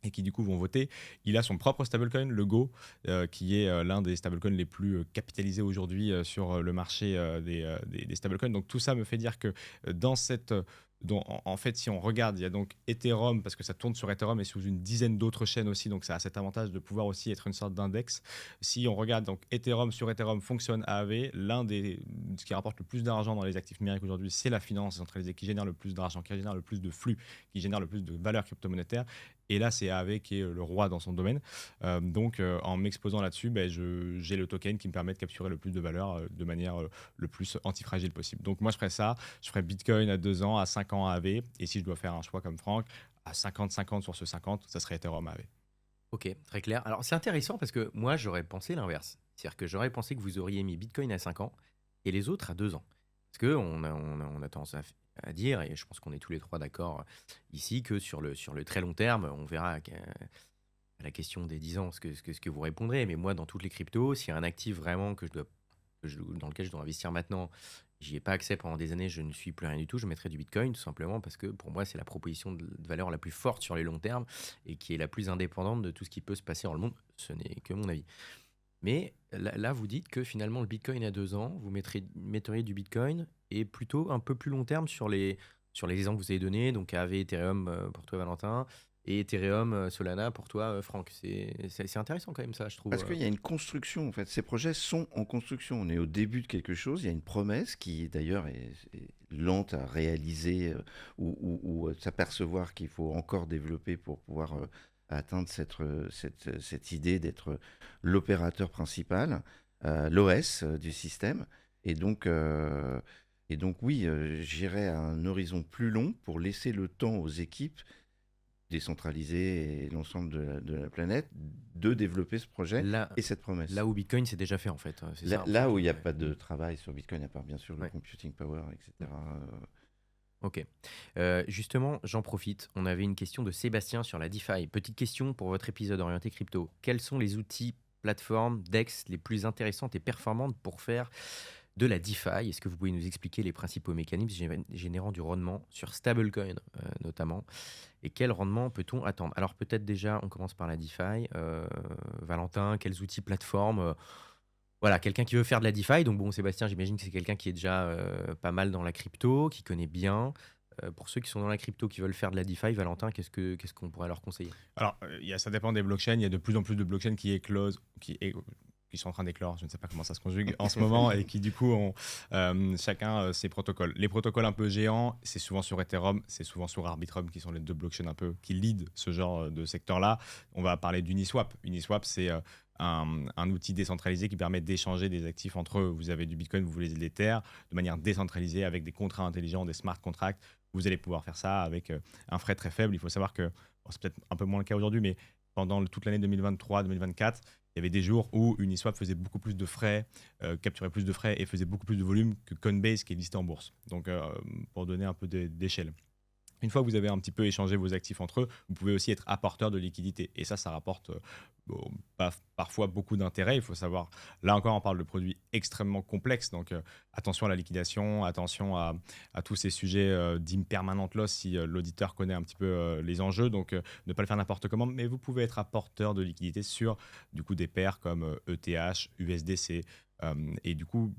et qui du coup vont voter. Il a son propre stablecoin, le Go, qui est l'un des stablecoins les plus capitalisés aujourd'hui sur le marché des stablecoins. Donc tout ça me fait dire que dans cette... en fait, si on regarde, il y a donc Ethereum, parce que ça tourne sur Ethereum et sous une dizaine d'autres chaînes aussi, donc ça a cet avantage de pouvoir aussi être une sorte d'index. Si on regarde, donc Ethereum sur Ethereum fonctionne AAV, ce qui rapporte le plus d'argent dans les actifs numériques aujourd'hui, c'est la finance centralisée qui génère le plus d'argent, qui génère le plus de flux, qui génère le plus de valeur crypto-monétaire. Et là, c'est AAV qui est le roi dans son domaine. Donc, en m'exposant là-dessus, j'ai le token qui me permet de capturer le plus de valeur de manière le plus antifragile possible. Donc, moi, je ferais ça. Je ferais Bitcoin à 2 ans, à 5 ans AAV. Et si je dois faire un choix comme Franck, à 50-50 sur ce 50, ça serait Ethereum AAV. Ok, très clair. Alors c'est intéressant parce que moi j'aurais pensé l'inverse. C'est-à-dire que j'aurais pensé que vous auriez mis Bitcoin à 5 ans et les autres à 2 ans. Parce qu'on a tendance à dire, et je pense qu'on est tous les trois d'accord ici, que sur le très long terme, on verra à la question des 10 ans ce que vous répondrez. Mais moi, dans toutes les cryptos, s'il y a un actif vraiment dans lequel je dois investir maintenant, j'y ai pas accès pendant des années, je ne suis plus rien du tout, je mettrai du Bitcoin tout simplement parce que pour moi, c'est la proposition de valeur la plus forte sur les longs termes et qui est la plus indépendante de tout ce qui peut se passer dans le monde. Ce n'est que mon avis. Mais là, vous dites que finalement, le Bitcoin à 2 ans, vous metteriez du Bitcoin et plutôt un peu plus long terme sur les exemples que vous avez donnés, donc AAV, Ethereum pour toi, Valentin, et Ethereum, Solana pour toi, Franck. C'est intéressant quand même ça, je trouve. Parce qu'il y a une construction, en fait. Ces projets sont en construction. On est au début de quelque chose. Il y a une promesse qui, d'ailleurs, est lente à réaliser ou s'apercevoir qu'il faut encore développer pour pouvoir atteindre cette idée d'être l'opérateur principal, l'OS du système. Et donc, oui, j'irai à un horizon plus long pour laisser le temps aux équipes décentralisées et l'ensemble de la planète de développer ce projet et cette promesse. Là où Bitcoin c'est déjà fait en fait. C'est ça, Là où il n'y a pas de travail sur Bitcoin, à part bien sûr le Ouais. computing power, etc. Ok. Justement, j'en profite. On avait une question de Sébastien sur la DeFi. Petite question pour votre épisode orienté crypto. Quels sont les outils, plateformes, DEX les plus intéressantes et performantes pour faire de la DeFi? Est-ce que vous pouvez nous expliquer les principaux mécanismes générant du rendement sur stablecoin notamment? Et quel rendement peut-on attendre? Alors peut-être déjà, on commence par la DeFi. Valentin, quels outils, plateformes voilà, quelqu'un qui veut faire de la DeFi. Donc bon, Sébastien, j'imagine que c'est quelqu'un qui est déjà pas mal dans la crypto, qui connaît bien. Pour ceux qui sont dans la crypto, qui veulent faire de la DeFi, Valentin, qu'est-ce qu'on pourrait leur conseiller? Alors, ça dépend des blockchains. Il y a de plus en plus de blockchains qui éclosent, qui sont en train d'éclore, je ne sais pas comment ça se conjugue en ce moment, et qui du coup ont chacun ses protocoles. Les protocoles un peu géants, c'est souvent sur Ethereum, c'est souvent sur Arbitrum, qui sont les deux blockchains un peu qui lead ce genre de secteur-là. On va parler d'Uniswap. Uniswap, c'est un outil décentralisé qui permet d'échanger des actifs entre eux. Vous avez du Bitcoin, vous voulez de l'Ether, de manière décentralisée avec des contrats intelligents, des smart contracts. Vous allez pouvoir faire ça avec un frais très faible. Il faut savoir que, c'est peut-être un peu moins le cas aujourd'hui, mais pendant toute l'année 2023-2024, il y avait des jours où Uniswap faisait beaucoup plus de frais, capturait plus de frais et faisait beaucoup plus de volume que Coinbase qui est listé en bourse. Donc, pour donner un peu d'échelle. Une fois que vous avez un petit peu échangé vos actifs entre eux, vous pouvez aussi être apporteur de liquidité. Et ça rapporte parfois beaucoup d'intérêt. Il faut savoir, là encore, on parle de produits extrêmement complexes. Donc, attention à la liquidation, attention à tous ces sujets d'impermanent loss si l'auditeur connaît un petit peu les enjeux. Donc, ne pas le faire n'importe comment. Mais vous pouvez être apporteur de liquidité sur du coup, des paires comme ETH, USDC et du coup,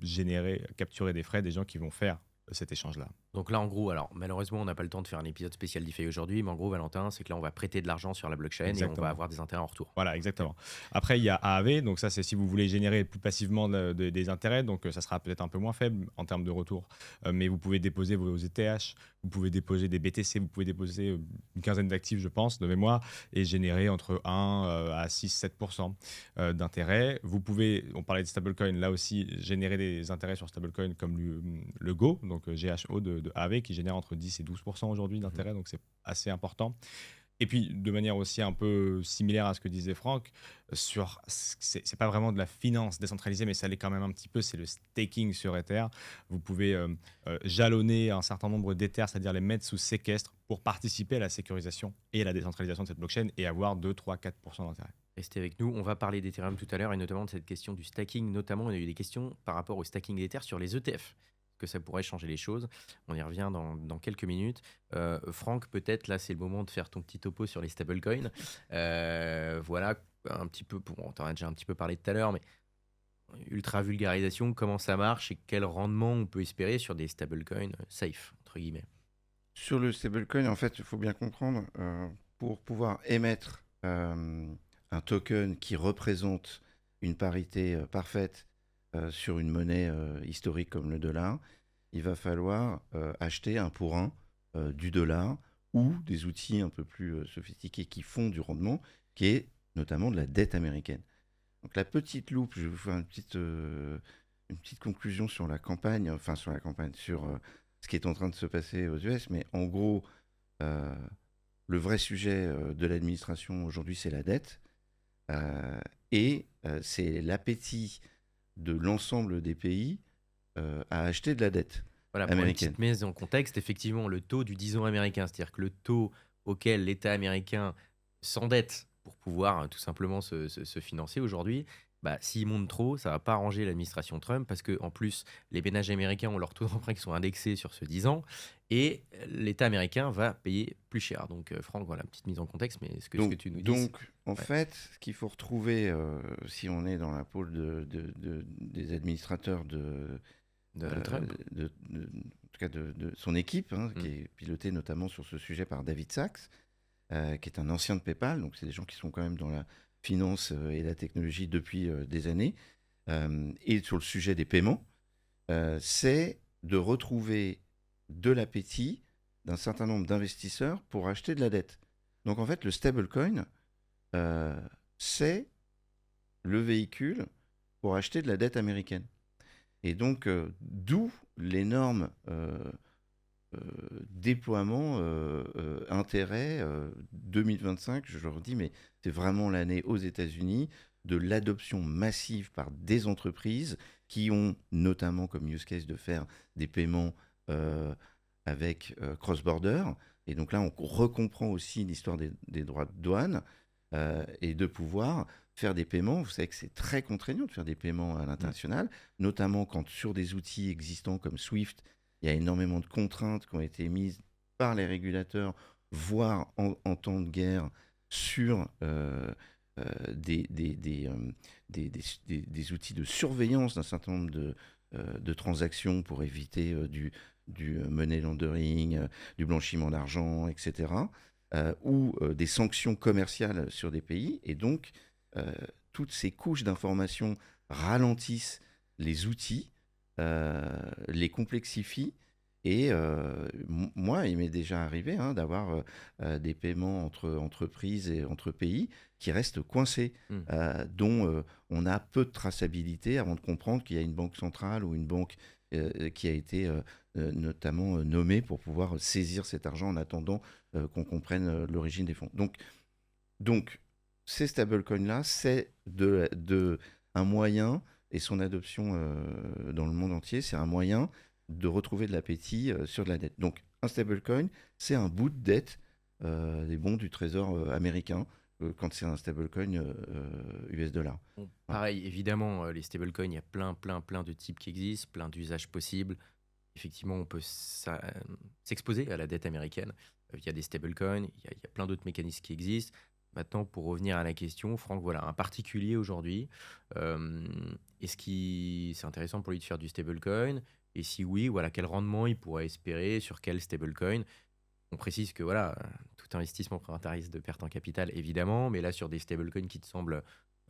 capturer des frais des gens qui vont faire cet échange-là. Donc là, en gros, alors malheureusement, on n'a pas le temps de faire un épisode spécial DeFi aujourd'hui, mais en gros, Valentin, c'est que là, on va prêter de l'argent sur la blockchain et on va Exactement. avoir des intérêts en retour. Voilà, exactement. Après, il y a AAV, donc ça, c'est si vous voulez générer plus passivement des intérêts, donc ça sera peut-être un peu moins faible en termes de retour, mais vous pouvez déposer vos ETH, vous pouvez déposer des BTC, vous pouvez déposer une quinzaine d'actifs, je pense, de mémoire, et générer entre 1 à 6-7% d'intérêts. Vous pouvez, on parlait de stablecoin, là aussi, générer des intérêts sur stablecoin comme le Go, donc GHO de AAV, qui génère entre 10 et 12% aujourd'hui d'intérêts, donc c'est assez important. Et puis, de manière aussi un peu similaire à ce que disait Franck, c'est pas vraiment de la finance décentralisée, mais ça l'est quand même un petit peu, c'est le staking sur Ether. Vous pouvez jalonner un certain nombre d'Ethers, c'est-à-dire les mettre sous séquestre pour participer à la sécurisation et à la décentralisation de cette blockchain et avoir 2, 3, 4% d'intérêt. Restez avec nous, on va parler d'Ethereum tout à l'heure et notamment de cette question du stacking. Notamment, il y a eu des questions par rapport au stacking d'Ether sur les ETF, que ça pourrait changer les choses. On y revient dans quelques minutes. Franck, peut-être là, c'est le moment de faire ton petit topo sur les stablecoins. Voilà, un petit peu, on t'en a déjà un petit peu parlé tout à l'heure, mais ultra vulgarisation, comment ça marche et quel rendement on peut espérer sur des stablecoins safe, entre guillemets. Sur le stablecoin, en fait, il faut bien comprendre, pour pouvoir émettre un token qui représente une parité parfaite sur une monnaie historique comme le dollar, il va falloir acheter un pour un du dollar ou des outils un peu plus sophistiqués qui font du rendement, qui est notamment de la dette américaine. Donc la petite loupe, je vais vous faire une petite conclusion sur la campagne, sur ce qui est en train de se passer aux US, mais en gros, euh, le vrai sujet de l'administration aujourd'hui, c'est la dette, et c'est l'appétit de l'ensemble des pays à acheter de la dette Voilà, pour une américaine. petite mise en contexte, effectivement, le taux du 10 ans américain, c'est-à-dire que le taux auquel l'État américain s'endette pour pouvoir tout simplement se financer aujourd'hui, bah, s'il monte trop, ça va pas arranger l'administration Trump parce que en plus, les ménages américains ont leurs taux d'emprunt qui sont indexés sur ce 10 ans et l'État américain va payer plus cher. Donc, Franck, voilà, petite mise en contexte, mais ce que tu nous dis. Donc, en Ouais. fait, ce qu'il faut retrouver, si on est dans la pôle des administrateurs De Donald Trump. en tout cas de son équipe, hein, qui Mm. est pilotée notamment sur ce sujet par David Sachs, qui est un ancien de PayPal. Donc, c'est des gens qui sont quand même dans la finance et la technologie depuis des années. Et sur le sujet des paiements, c'est de retrouver de l'appétit d'un certain nombre d'investisseurs pour acheter de la dette. Donc, en fait, le stablecoin, c'est le véhicule pour acheter de la dette américaine. Et donc, d'où l'énorme déploiement, intérêt 2025, je leur dis, mais c'est vraiment l'année aux États-Unis de l'adoption massive par des entreprises qui ont notamment comme use case de faire des paiements avec cross-border. Et donc là, on recomprend aussi l'histoire des droits de douane et de pouvoir faire des paiements. Vous savez que c'est très contraignant de faire des paiements à l'international, notamment quand sur des outils existants comme Swift, il y a énormément de contraintes qui ont été mises par les régulateurs, voire en temps de guerre, sur des outils de surveillance d'un certain nombre de transactions pour éviter du money laundering, du blanchiment d'argent, etc. Ou des sanctions commerciales sur des pays. Et donc, toutes ces couches d'informations ralentissent les outils, les complexifient. Et moi, il m'est déjà arrivé d'avoir des paiements entre entreprises et entre pays qui restent coincés, dont on a peu de traçabilité avant de comprendre qu'il y a une banque centrale ou une banque qui a été notamment nommée pour pouvoir saisir cet argent en attendant qu'on comprenne l'origine des fonds. Donc ces stablecoins-là, c'est un moyen, et son adoption dans le monde entier, c'est un moyen de retrouver de l'appétit sur de la dette. Donc un stablecoin, c'est un bout de dette des bons du trésor américain quand c'est un stablecoin US dollar. Bon, pareil, évidemment, les stablecoins, il y a plein de types qui existent, plein d'usages possibles. Effectivement, on peut s'exposer à la dette américaine via des stablecoins. Il y a plein d'autres mécanismes qui existent. Maintenant, pour revenir à la question, Franck, voilà, un particulier aujourd'hui, c'est intéressant pour lui de faire du stablecoin? Et si oui, voilà, quel rendement il pourrait espérer sur quel stablecoin. On précise que voilà, tout investissement présente un risque de perte en capital, évidemment, mais là, sur des stablecoins qui te semblent,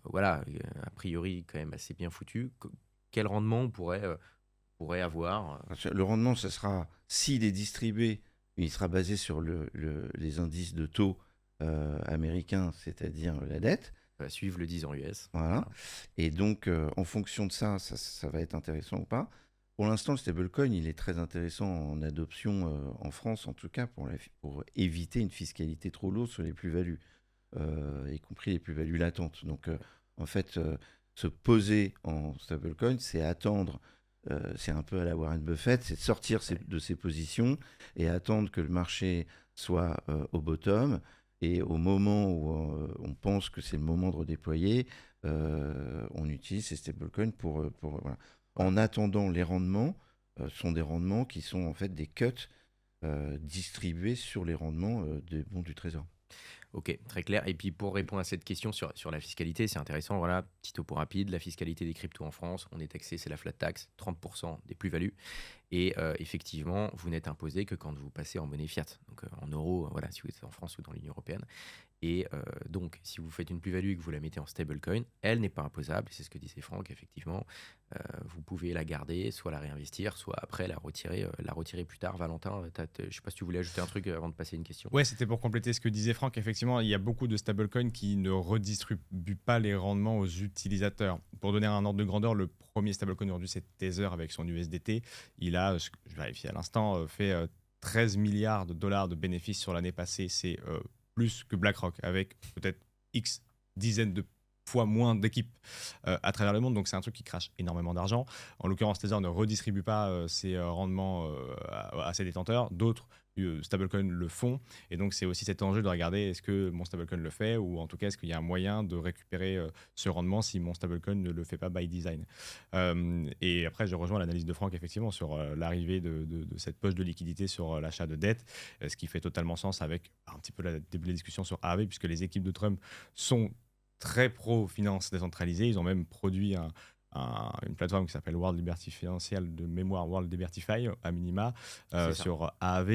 voilà, a priori, quand même assez bien foutus, quel rendement on pourrait avoir? Le rendement, ce sera, s'il est distribué, il sera basé sur les indices de taux américains, c'est-à-dire la dette. Ça va suivre le 10 ans US. Voilà. Et donc, en fonction de ça, ça va être intéressant ou pas. Pour l'instant, le stablecoin, il est très intéressant en adoption en France, en tout cas, pour éviter une fiscalité trop lourde sur les plus-values, y compris les plus-values latentes. Donc, en fait, se poser en stablecoin, c'est attendre, c'est un peu à la Warren Buffett, c'est de sortir de ses positions et attendre que le marché soit au bottom. Et au moment où on pense que c'est le moment de redéployer, on utilise ces stablecoins voilà. En attendant, les rendements sont des rendements qui sont en fait des cuts distribués sur les rendements des bons du Trésor. Ok, très clair. Et puis pour répondre à cette question sur la fiscalité, c'est intéressant. Voilà, petit topo rapide. La fiscalité des cryptos en France, on est taxé, c'est la flat tax, 30% des plus-values. Et effectivement, vous n'êtes imposé que quand vous passez en monnaie fiat, donc en euros, voilà, si vous êtes en France ou dans l'Union européenne. Et donc, si vous faites une plus-value et que vous la mettez en stablecoin, elle n'est pas imposable. C'est ce que disait Franck, effectivement. Vous pouvez la garder, soit la réinvestir, soit après la retirer plus tard. Valentin, je ne sais pas si tu voulais ajouter un truc avant de passer à une question. Ouais, c'était pour compléter ce que disait Franck. Effectivement, il y a beaucoup de stablecoins qui ne redistribuent pas les rendements aux utilisateurs. Pour donner un ordre de grandeur, le premier stablecoin aujourd'hui, c'est Tether avec son USDT. Il a, je vérifie à l'instant, fait 13 milliards de dollars de bénéfices sur l'année passée. C'est plus que BlackRock, avec peut-être X dizaines de fois moins d'équipes à travers le monde. Donc c'est un truc qui crache énormément d'argent. En l'occurrence, Tether ne redistribue pas ses rendements à ses détenteurs. D'autres stablecoins le font. Et donc c'est aussi cet enjeu de regarder est-ce que mon stablecoin le fait, ou en tout cas est-ce qu'il y a un moyen de récupérer ce rendement si mon stablecoin ne le fait pas by design. Et après, je rejoins l'analyse de Franck effectivement sur l'arrivée de cette poche de liquidité sur l'achat de dette, ce qui fait totalement sens avec un petit peu la discussion sur AAV, puisque les équipes de Trump sont très pro-finance décentralisée. Ils ont même produit une plateforme qui s'appelle World Liberty Financial de mémoire, World Libertify, à minima, sur AAV.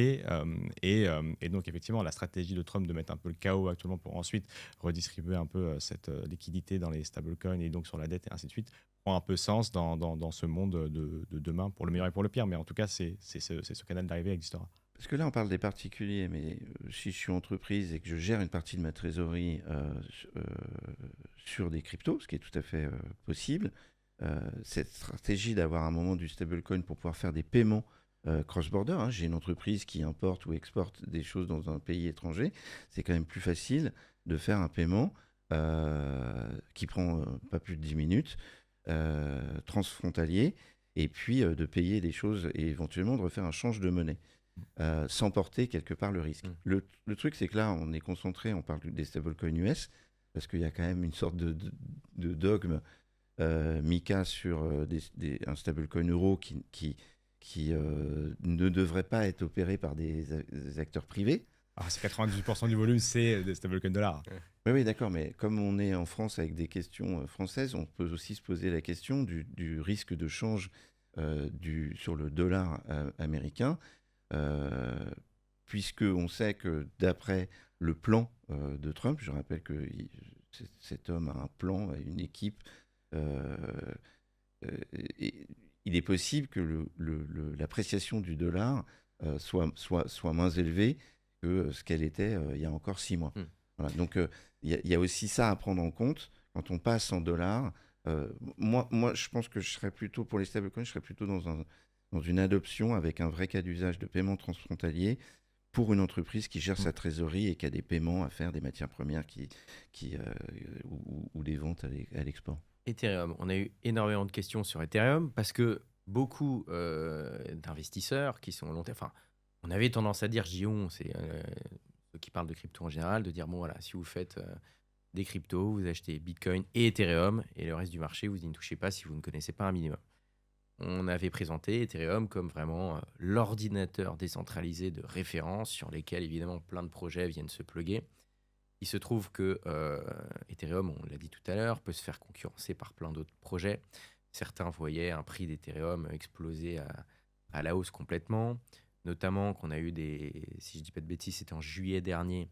Et donc, effectivement, la stratégie de Trump de mettre un peu le chaos actuellement pour ensuite redistribuer un peu cette liquidité dans les stablecoins et donc sur la dette et ainsi de suite, prend un peu sens dans ce monde de demain, pour le meilleur et pour le pire. Mais en tout cas, c'est ce canal d'arrivée existera. Parce que là, on parle des particuliers, mais si je suis entreprise et que je gère une partie de ma trésorerie sur des cryptos, ce qui est tout à fait possible, cette stratégie d'avoir un moment du stablecoin pour pouvoir faire des paiements cross-border, hein, j'ai une entreprise qui importe ou exporte des choses dans un pays étranger, c'est quand même plus facile de faire un paiement qui prend pas plus de 10 minutes, transfrontalier, et puis de payer des choses et éventuellement de refaire un change de monnaie. Sans porter quelque part le risque. Le truc, c'est que là, on est concentré, on parle des stablecoins US, parce qu'il y a quand même une sorte de dogme MiCA sur un stablecoin euro qui ne devrait pas être opéré par des acteurs privés. Alors, c'est 98% du volume, c'est des stablecoins dollars. Oui, d'accord, mais comme on est en France avec des questions françaises, on peut aussi se poser la question du risque de change sur le dollar américain. Puisqu'on sait que d'après le plan de Trump, je rappelle que cet homme a un plan, une équipe, il est possible que l'appréciation du dollar soit moins élevée que ce qu'elle était il y a encore 6 mois. Voilà, donc il y a aussi ça à prendre en compte quand on passe en dollars. Moi, je pense que je serais plutôt, pour les stablecoins, je serais plutôt dans une adoption avec un vrai cas d'usage de paiement transfrontalier pour une entreprise qui gère sa trésorerie et qui a des paiements à faire, des matières premières ou des ventes à l'export. Ethereum, on a eu énormément de questions sur Ethereum parce que beaucoup d'investisseurs qui sont long terme, enfin, on avait tendance à dire, Gion, c'est ceux qui parlent de crypto en général, de dire, bon voilà, si vous faites des cryptos, vous achetez Bitcoin et Ethereum, et le reste du marché, vous n'y touchez pas si vous ne connaissez pas un minimum. On avait présenté Ethereum comme vraiment l'ordinateur décentralisé de référence sur lesquels, évidemment, plein de projets viennent se plugger. Il se trouve que Ethereum, on l'a dit tout à l'heure, peut se faire concurrencer par plein d'autres projets. Certains voyaient un prix d'Ethereum exploser à la hausse complètement, notamment qu'on a eu si je dis pas de bêtises, c'était en juillet dernier,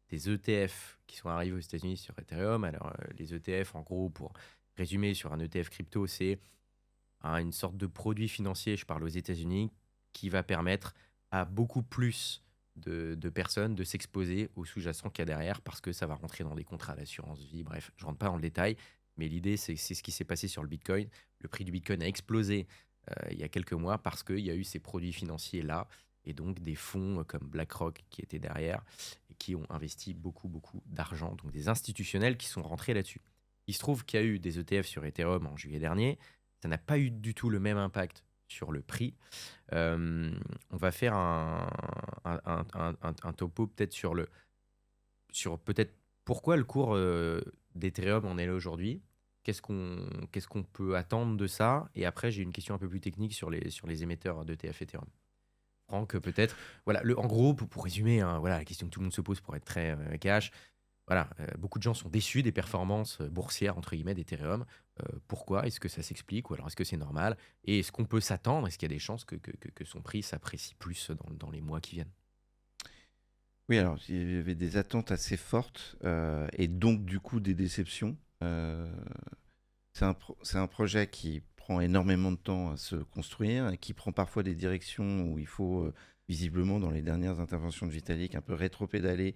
des ETF qui sont arrivés aux États-Unis sur Ethereum. Alors, les ETF, en gros, pour résumer sur un ETF crypto, c'est une sorte de produit financier, je parle aux États-Unis, qui va permettre à beaucoup plus de personnes de s'exposer aux sous-jacents qu'il y a derrière parce que ça va rentrer dans des contrats d'assurance vie. Bref, je ne rentre pas dans le détail, mais l'idée, c'est ce qui s'est passé sur le Bitcoin. Le prix du Bitcoin a explosé il y a quelques mois parce qu'il y a eu ces produits financiers-là et donc des fonds comme BlackRock qui étaient derrière et qui ont investi beaucoup, beaucoup d'argent, donc des institutionnels qui sont rentrés là-dessus. Il se trouve qu'il y a eu des ETF sur Ethereum en juillet dernier. Ça n'a pas eu du tout le même impact sur le prix. On va faire un topo peut-être sur peut-être pourquoi le cours d'Ethereum en est là aujourd'hui. Qu'est-ce qu'on peut attendre de ça? Et après, j'ai une question un peu plus technique sur les émetteurs d'ETF Ethereum. Franck, peut-être. Voilà, en gros, pour résumer, hein, voilà, la question que tout le monde se pose pour être très cash. Voilà, beaucoup de gens sont déçus des performances boursières entre guillemets d'Ethereum. Pourquoi? Est-ce que ça s'explique ou alors est-ce que c'est normal? Et est-ce qu'on peut s'attendre? Est-ce qu'il y a des chances que son prix s'apprécie plus dans les mois qui viennent? Oui, alors il y avait des attentes assez fortes et donc du coup des déceptions. C'est un projet qui prend énormément de temps à se construire et qui prend parfois des directions où il faut visiblement dans les dernières interventions de Vitalik un peu rétro-pédaler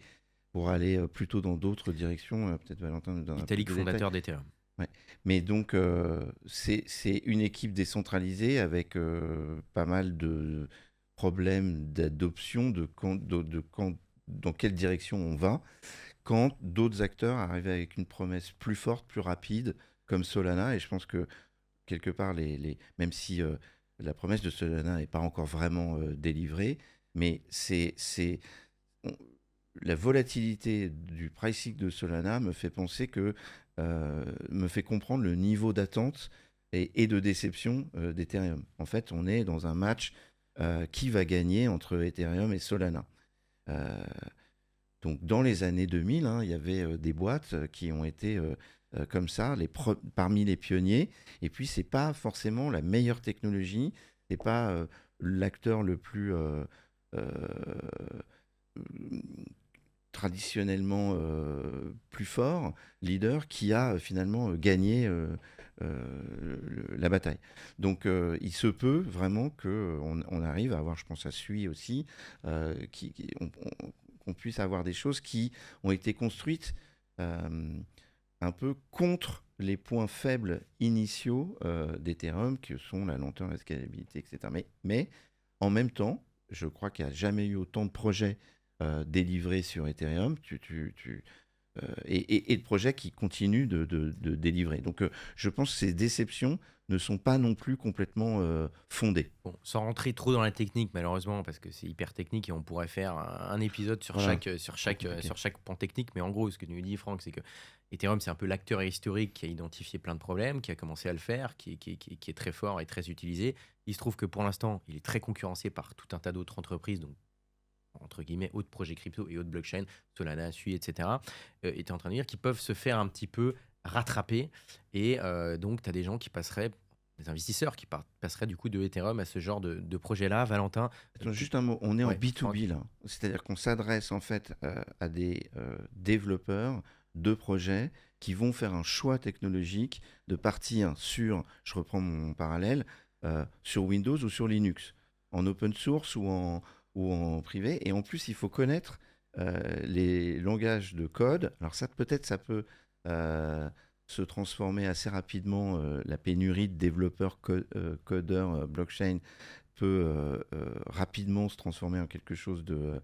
pour aller plutôt dans d'autres directions. Peut-être Valentin nous donne un peu Vitalik, de détails. fondateur d'Ethereum. Ouais. Mais donc, c'est une équipe décentralisée avec pas mal de problèmes d'adoption, dans quelle direction on va, quand d'autres acteurs arrivent avec une promesse plus forte, plus rapide, comme Solana. Et je pense que, quelque part, même si la promesse de Solana n'est pas encore vraiment délivrée, mais la volatilité du pricing de Solana me fait penser me fait comprendre le niveau d'attente et de déception d'Ethereum. En fait, on est dans un match qui va gagner entre Ethereum et Solana. Donc, dans les années 2000, hein, il y avait des boîtes qui ont été comme ça, parmi les pionniers. Et puis, c'est pas forcément la meilleure technologie, c'est pas l'acteur le plus traditionnellement plus fort, leader, qui a finalement gagné la bataille. Donc il se peut vraiment qu'on arrive à avoir, je pense à Sui aussi, qu'on puisse avoir des choses qui ont été construites un peu contre les points faibles initiaux d'Ethereum, que sont la lenteur, la scalabilité, etc. Mais en même temps, je crois qu'il n'y a jamais eu autant de projets délivrés sur Ethereum et de projets qui continuent de délivrer. Donc je pense que ces déceptions ne sont pas non plus complètement fondées. Bon, sans rentrer trop dans la technique, malheureusement, parce que c'est hyper technique et on pourrait faire un épisode sur Voilà. sur chaque point technique. Mais en gros, ce que nous dit Franck, c'est que Ethereum, c'est un peu l'acteur historique qui a identifié plein de problèmes, qui a commencé à le faire, qui est très fort et très utilisé. Il se trouve que pour l'instant, il est très concurrencé par tout un tas d'autres entreprises, donc entre guillemets, autres projets crypto et autres blockchains, Solana, Sui, etc., étaient en train de dire qu'ils peuvent se faire un petit peu rattraper. Et donc, tu as des gens qui passeraient, des investisseurs qui passeraient du coup de Ethereum à ce genre de projet-là. Valentin. Attends, juste un mot, on est en Ouais, B2B là. C'est-à-dire qu'on s'adresse en fait à des développeurs de projets qui vont faire un choix technologique de partir sur, je reprends mon parallèle, sur Windows ou sur Linux, en open source ou en privé. Et en plus, il faut connaître les langages de code. Alors ça, peut-être, ça peut se transformer assez rapidement. La pénurie de développeurs codeurs blockchain peut rapidement se transformer en quelque chose de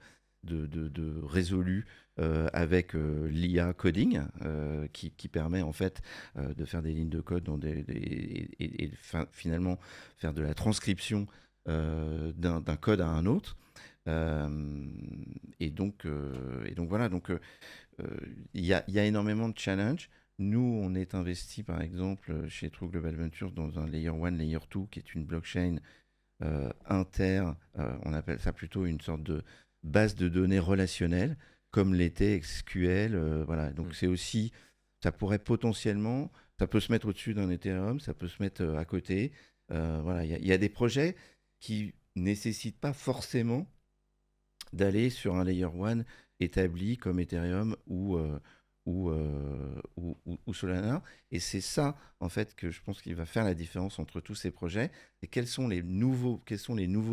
résolu avec l'IA coding qui permet en fait de faire des lignes de code et finalement faire de la transcription d'un code à un autre. Et donc voilà, donc il y a énormément de challenges. Nous, on est investi par exemple chez True Global Ventures dans un Layer 1, Layer 2 qui est une blockchain on appelle ça plutôt une sorte de base de données relationnelle, comme l'était SQL. Voilà. Donc c'est aussi, ça pourrait potentiellement, ça peut se mettre au-dessus d'un Ethereum, ça peut se mettre à côté. Voilà, il y a des projets qui nécessite pas forcément d'aller sur un layer 1 établi comme Ethereum ou Solana. Et c'est ça, en fait, que je pense qu'il va faire la différence entre tous ces projets. Et quels sont les nouveaux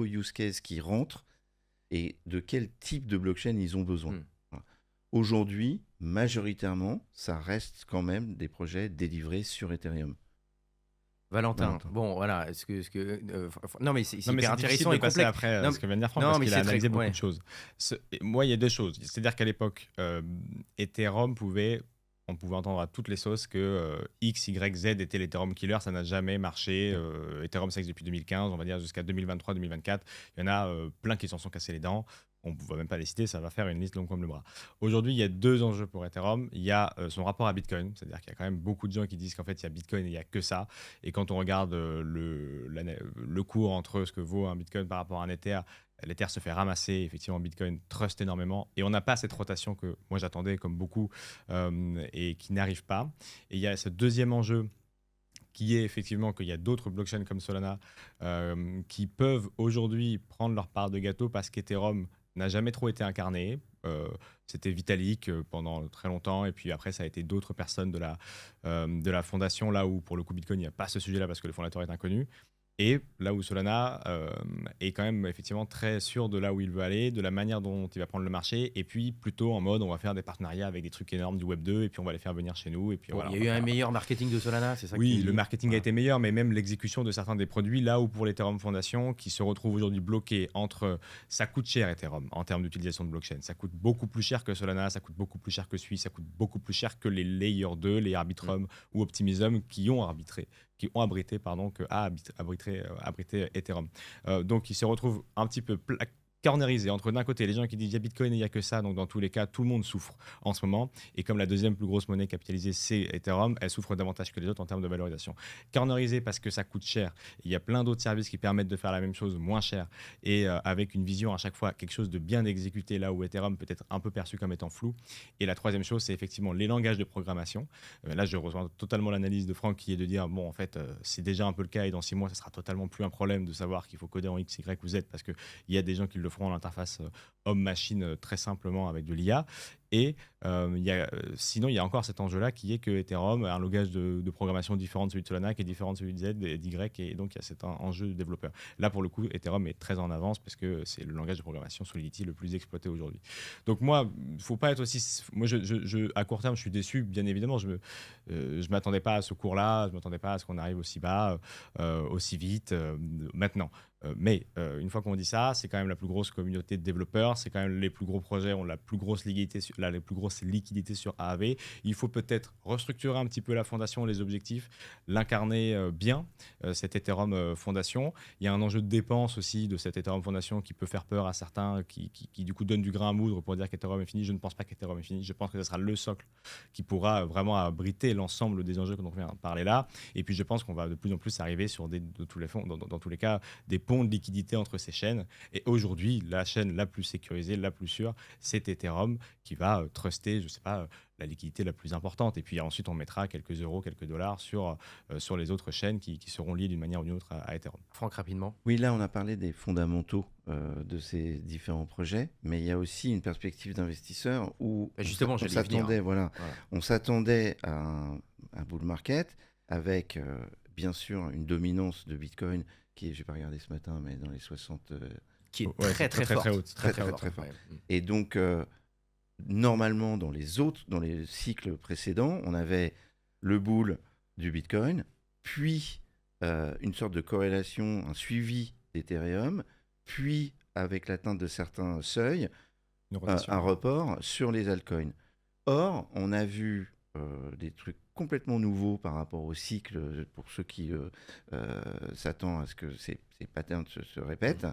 use cases qui rentrent et de quel type de blockchain ils ont besoin. Voilà. Aujourd'hui, majoritairement, ça reste quand même des projets délivrés sur Ethereum. Valentin, bon voilà, non mais c'est hyper intéressant et complexe. Après non, ce que vient de dire Franck, parce qu'il a analysé beaucoup de choses. Moi, il y a deux choses. C'est-à-dire qu'à l'époque, Ethereum on pouvait entendre à toutes les sauces que X, Y, Z était l'Ethereum killer, ça n'a jamais marché. Ethereum, ça existe depuis 2015, on va dire jusqu'à 2023-2024. Il y en a plein qui s'en sont cassés les dents. On ne va même pas les citer, ça va faire une liste longue comme le bras. Aujourd'hui, il y a deux enjeux pour Ethereum. Il y a son rapport à Bitcoin, c'est-à-dire qu'il y a quand même beaucoup de gens qui disent qu'en fait, il y a Bitcoin et il n'y a que ça. Et quand on regarde le cours entre ce que vaut un Bitcoin par rapport à un Ether, l'Ether se fait ramasser, effectivement, Bitcoin trust énormément. Et on n'a pas cette rotation que moi j'attendais, comme beaucoup, et qui n'arrive pas. Et il y a ce deuxième enjeu qui est effectivement qu'il y a d'autres blockchains comme Solana qui peuvent aujourd'hui prendre leur part de gâteau parce qu'Ethereum n'a jamais trop été incarné. C'était Vitalik pendant très longtemps, et puis après ça a été d'autres personnes de la fondation, là où pour le coup Bitcoin il n'y a pas ce sujet-là parce que le fondateur est inconnu. Et là où Solana est quand même effectivement très sûr de là où il veut aller, de la manière dont il va prendre le marché, et puis plutôt en mode on va faire des partenariats avec des trucs énormes du Web 2, et puis on va les faire venir chez nous. Et puis voilà, il y a eu un meilleur marketing de Solana, c'est ça? Oui, le marketing a été meilleur, mais même l'exécution de certains des produits, là où pour l'Ethereum Foundation, qui se retrouve aujourd'hui bloqué entre ça coûte cher Ethereum en termes d'utilisation de blockchain, ça coûte beaucoup plus cher que Solana, ça coûte beaucoup plus cher que Sui, ça coûte beaucoup plus cher que les Layer 2, les Arbitrum ou Optimism qui ont abrité Ethereum. Donc, il se retrouve un petit peu cornerisé entre d'un côté les gens qui disent il y a Bitcoin et il n'y a que ça, donc dans tous les cas tout le monde souffre en ce moment, et comme la deuxième plus grosse monnaie capitalisée c'est Ethereum, elle souffre davantage que les autres en termes de valorisation. Cornerisé parce que ça coûte cher, il y a plein d'autres services qui permettent de faire la même chose moins cher et avec une vision à chaque fois, quelque chose de bien exécuté, là où Ethereum peut être un peu perçu comme étant flou. Et la troisième chose c'est effectivement les langages de programmation. Là je rejoins totalement l'analyse de Franck qui est de dire bon en fait c'est déjà un peu le cas et dans 6 mois ça sera totalement plus un problème de savoir qu'il faut coder en X, Y ou Z parce qu'il y a des gens qui le feront l'interface homme-machine très simplement avec de l'IA. Et sinon, il y a encore cet enjeu-là qui est que Ethereum a un langage de programmation différent de celui de Solana, qui est différent de celui de Z et d'Y, et donc il y a cet enjeu de développeur. Là, pour le coup, Ethereum est très en avance parce que c'est le langage de programmation Solidity le plus exploité aujourd'hui. Donc moi, il ne faut pas être aussi... Moi, à court terme, je suis déçu, bien évidemment. Je ne m'attendais pas à ce cours-là, je ne m'attendais pas à ce qu'on arrive aussi bas, aussi vite, maintenant. Mais une fois qu'on dit ça, c'est quand même la plus grosse communauté de développeurs, c'est quand même les plus gros projets ont la plus grosse liquidité sur AAV. Il faut peut-être restructurer un petit peu la fondation, les objectifs, l'incarner bien, cette Ethereum Fondation. Il y a un enjeu de dépense aussi de cette Ethereum Fondation qui peut faire peur à certains, qui du coup donnent du grain à moudre pour dire qu'Ethereum est fini. Je ne pense pas qu'Ethereum est fini. Je pense que ce sera le socle qui pourra vraiment abriter l'ensemble des enjeux dont on vient de parler là. Et puis je pense qu'on va de plus en plus arriver sur dans tous les cas, des de liquidité entre ces chaînes. Et aujourd'hui, la chaîne la plus sécurisée, la plus sûre, c'est Ethereum qui va truster, je sais pas, la liquidité la plus importante. Et puis ensuite, on mettra quelques euros, quelques dollars sur les autres chaînes qui seront liées d'une manière ou d'une autre à Ethereum. Franck, rapidement. Oui, là, on a parlé des fondamentaux de ces différents projets, mais il y a aussi une perspective d'investisseur où justement, on s'attendait à un bull market avec, bien sûr, une dominance de Bitcoin qui est, je n'ai pas regardé ce matin, mais dans les 60... qui est très haute. Très forte. Et donc, normalement, dans les cycles précédents, on avait le bull du Bitcoin, puis une sorte de corrélation, un suivi d'Ethereum, puis avec l'atteinte de certains seuils, un report sur les altcoins. Or, on a vu des trucs complètement nouveaux par rapport au cycle, pour ceux qui s'attendent à ce que ces patterns se répètent,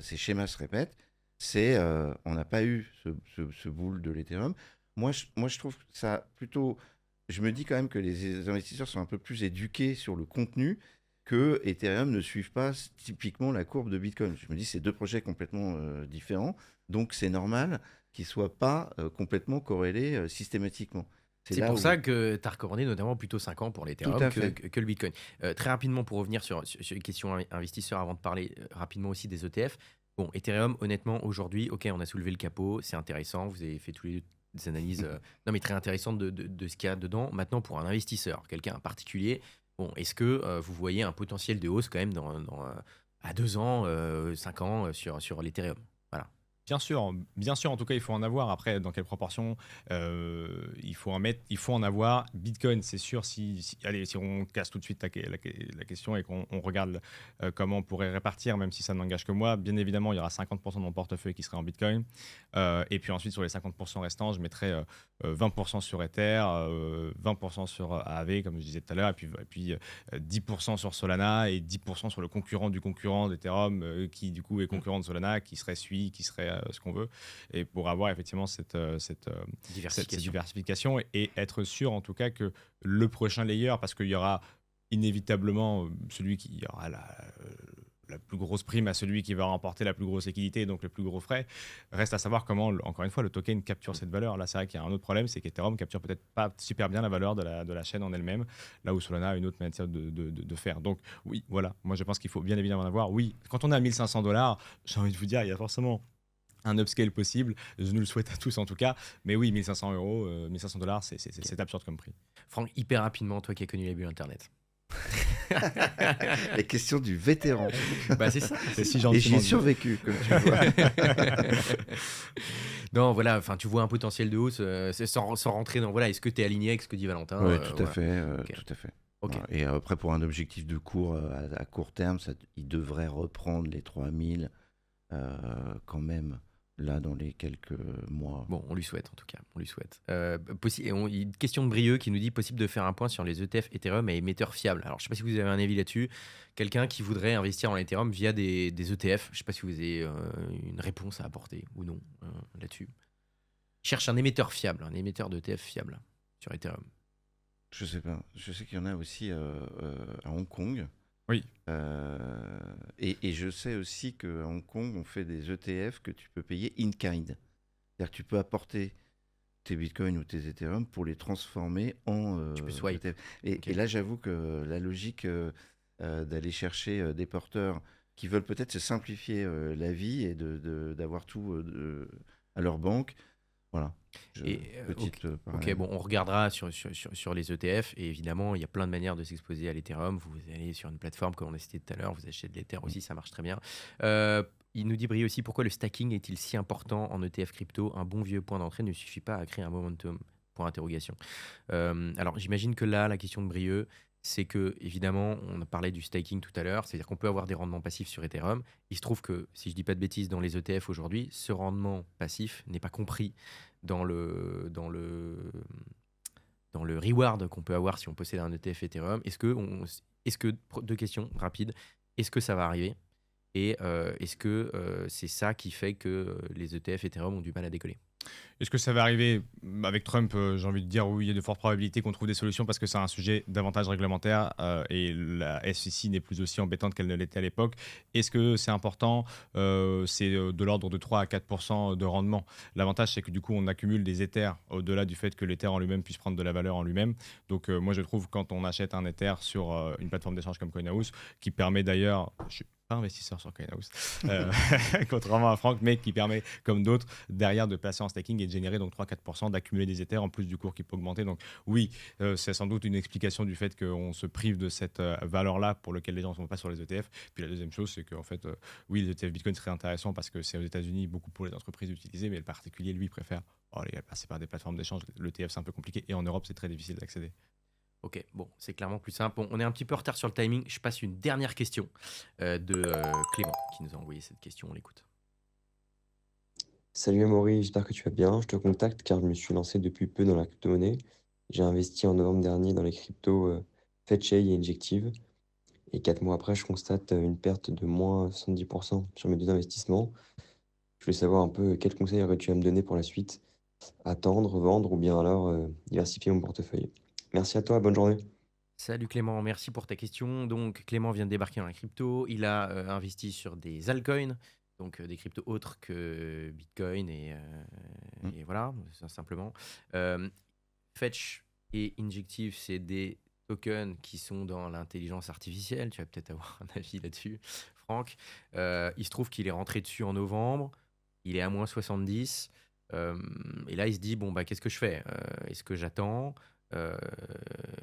ces schémas se répètent. On n'a pas eu ce bull de l'Ethereum. Moi, je trouve ça plutôt... Je me dis quand même que les investisseurs sont un peu plus éduqués sur le contenu, que Ethereum ne suive pas typiquement la courbe de Bitcoin. Je me dis c'est deux projets complètement différents, donc c'est normal qu'ils ne soient pas complètement corrélés systématiquement. C'est C'est là pour où. ça que tu as recommandé notamment plutôt 5 ans pour Tout l'Ethereum à que, fait. que le Bitcoin. Très rapidement, pour revenir sur les questions investisseurs, avant de parler rapidement aussi des ETF. Bon, Ethereum, honnêtement, aujourd'hui, ok, on a soulevé le capot, c'est intéressant, vous avez fait tous les deux des analyses non, mais très intéressantes de ce qu'il y a dedans. Maintenant, pour un investisseur, quelqu'un en particulier, bon, est-ce que vous voyez un potentiel de hausse quand même à 2 ans, 5 ans sur l'Ethereum? Voilà. Bien sûr, en tout cas, il faut en avoir. Après, dans quelle proportion il faut en avoir. Bitcoin, c'est sûr, allez, si on casse tout de suite la question et qu'on regarde comment on pourrait répartir, même si ça n'engage que moi, bien évidemment, il y aura 50% de mon portefeuille qui serait en Bitcoin. Et puis ensuite, sur les 50% restants, je mettrai 20% sur Ether, 20% sur AAV, comme je disais tout à l'heure, et puis 10% sur Solana et 10% sur le concurrent du concurrent d'Ethereum, qui du coup est concurrent de Solana, qui serait Sui, qui serait ce qu'on veut, et pour avoir effectivement cette Diversification. diversification et être sûr en tout cas que le prochain layer, parce qu'il y aura inévitablement celui qui aura la plus grosse prime à celui qui va remporter la plus grosse liquidité, donc le plus gros frais. Reste à savoir comment, encore une fois, le token capture cette valeur. Là, c'est vrai qu'il y a un autre problème, c'est qu'Ethereum capture peut-être pas super bien la valeur de la chaîne en elle-même, là où Solana a une autre manière de faire. Donc oui, voilà, moi je pense qu'il faut bien évidemment en avoir. Oui, quand on est à $1 500, j'ai envie de vous dire, il y a forcément un upscale possible, je nous le souhaite à tous en tout cas, mais oui, 1500 euros, $1 500, c'est absurde comme prix. Franck, hyper rapidement, toi qui as connu les bulles Internet. Les questions du vétéran. Bah, c'est ça. C'est si Et gentil. j'y ai survécu, comme tu vois. Non, voilà, enfin, tu vois un potentiel de hausse, c'est sans rentrer dans, voilà, est-ce que tu es aligné avec ce que dit Valentin? Oui, tout à Voilà. fait. Ok. Tout à fait. Ok. Voilà. Et après, pour un objectif de cours à court terme, il devrait reprendre les 3000 quand même, là, dans les quelques mois. Bon, on lui souhaite en tout cas, on lui souhaite. Une question de Brieux qui nous dit possible de faire un point sur les ETF Ethereum et émetteurs fiables. Alors, je ne sais pas si vous avez un avis là-dessus. Quelqu'un qui voudrait investir en Ethereum via des ETF, je ne sais pas si vous avez une réponse à apporter ou non là-dessus. Cherche un émetteur fiable, un émetteur d'ETF fiable sur Ethereum. Je sais pas. Je sais qu'il y en a aussi à Hong Kong. Oui. Et je sais aussi qu'à Hong Kong, on fait des ETF que tu peux payer in kind. C'est-à-dire que tu peux apporter tes bitcoins ou tes Ethereum pour les transformer en Tu peux swipe. ETF. Ok. Et là, j'avoue que la logique d'aller chercher des porteurs qui veulent peut-être se simplifier la vie et d'avoir tout à leur banque, voilà. Ok, parallèle. bon, on regardera sur les ETF et évidemment, il y a plein de manières de s'exposer à l'Ethereum. Vous allez sur une plateforme comme on a cité tout à l'heure, vous achetez de l'Ether aussi, ça marche très bien. Il nous dit Brie aussi pourquoi le stacking est-il si important en ETF crypto? Un bon vieux point d'entrée ne suffit pas à créer un momentum. Point d'interrogation. Alors j'imagine que là, la question de Brieux, c'est que évidemment, on a parlé du staking tout à l'heure, c'est-à-dire qu'on peut avoir des rendements passifs sur Ethereum. Il se trouve que, si je dis pas de bêtises, dans les ETF aujourd'hui, ce rendement passif n'est pas compris dans le reward qu'on peut avoir si on possède un ETF Ethereum. Deux questions rapides, est-ce que ça va arriver? Et est-ce que c'est ça qui fait que les ETF Ethereum ont du mal à décoller? Est-ce que ça va arriver avec Trump? J'ai envie de dire oui, il y a de fortes probabilités qu'on trouve des solutions parce que c'est un sujet davantage réglementaire et la SEC n'est plus aussi embêtante qu'elle ne l'était à l'époque. Est-ce que c'est important? C'est de l'ordre de 3 à 4% de rendement. L'avantage, c'est que du coup, on accumule des Ethers au-delà du fait que l'Ether en lui-même puisse prendre de la valeur en lui-même. Donc, moi, je trouve quand on achète un Ether sur une plateforme d'échange comme CoinHouse, qui permet d'ailleurs, je suis pas investisseur sur CoinHouse, contrairement à Franck, mais qui permet, comme d'autres, derrière de passer en staking et de générer donc 3-4%, d'accumuler des Ethers en plus du cours qui peut augmenter. Donc oui, c'est sans doute une explication du fait qu'on se prive de cette valeur-là pour laquelle les gens ne sont pas sur les ETF. Puis la deuxième chose, c'est qu'en fait, oui, les ETF Bitcoin seraient intéressants parce que c'est aux États-Unis beaucoup pour les entreprises d'utiliser, mais le particulier, lui, préfère passer par des plateformes d'échange. L'ETF, c'est un peu compliqué et en Europe, c'est très difficile d'accéder. Ok, bon, c'est clairement plus simple. Bon, on est un petit peu en retard sur le timing. Je passe une dernière question de Clément qui nous a envoyé cette question. On l'écoute. Salut Amaury, j'espère que tu vas bien. Je te contacte car je me suis lancé depuis peu dans la crypto-monnaie. J'ai investi en novembre dernier dans les cryptos Fetchey et Injective. Et 4 mois après, je constate une perte de moins 70% sur mes deux investissements. Je voulais savoir un peu quels conseils aurais-tu à me donner pour la suite? Attendre, vendre ou bien alors diversifier mon portefeuille? Merci à toi, bonne journée. Salut Clément, merci pour ta question. Donc Clément vient de débarquer dans la crypto. Il a investi sur des altcoins, donc des cryptos autres que Bitcoin et voilà, simplement. Fetch et Injective, c'est des tokens qui sont dans l'intelligence artificielle. Tu vas peut-être avoir un avis là-dessus, Franck. Il se trouve qu'il est rentré dessus en novembre. Il est à moins 70. Et là, il se dit, bon, bah, qu'est-ce que je fais? Est-ce que j'attends? Euh,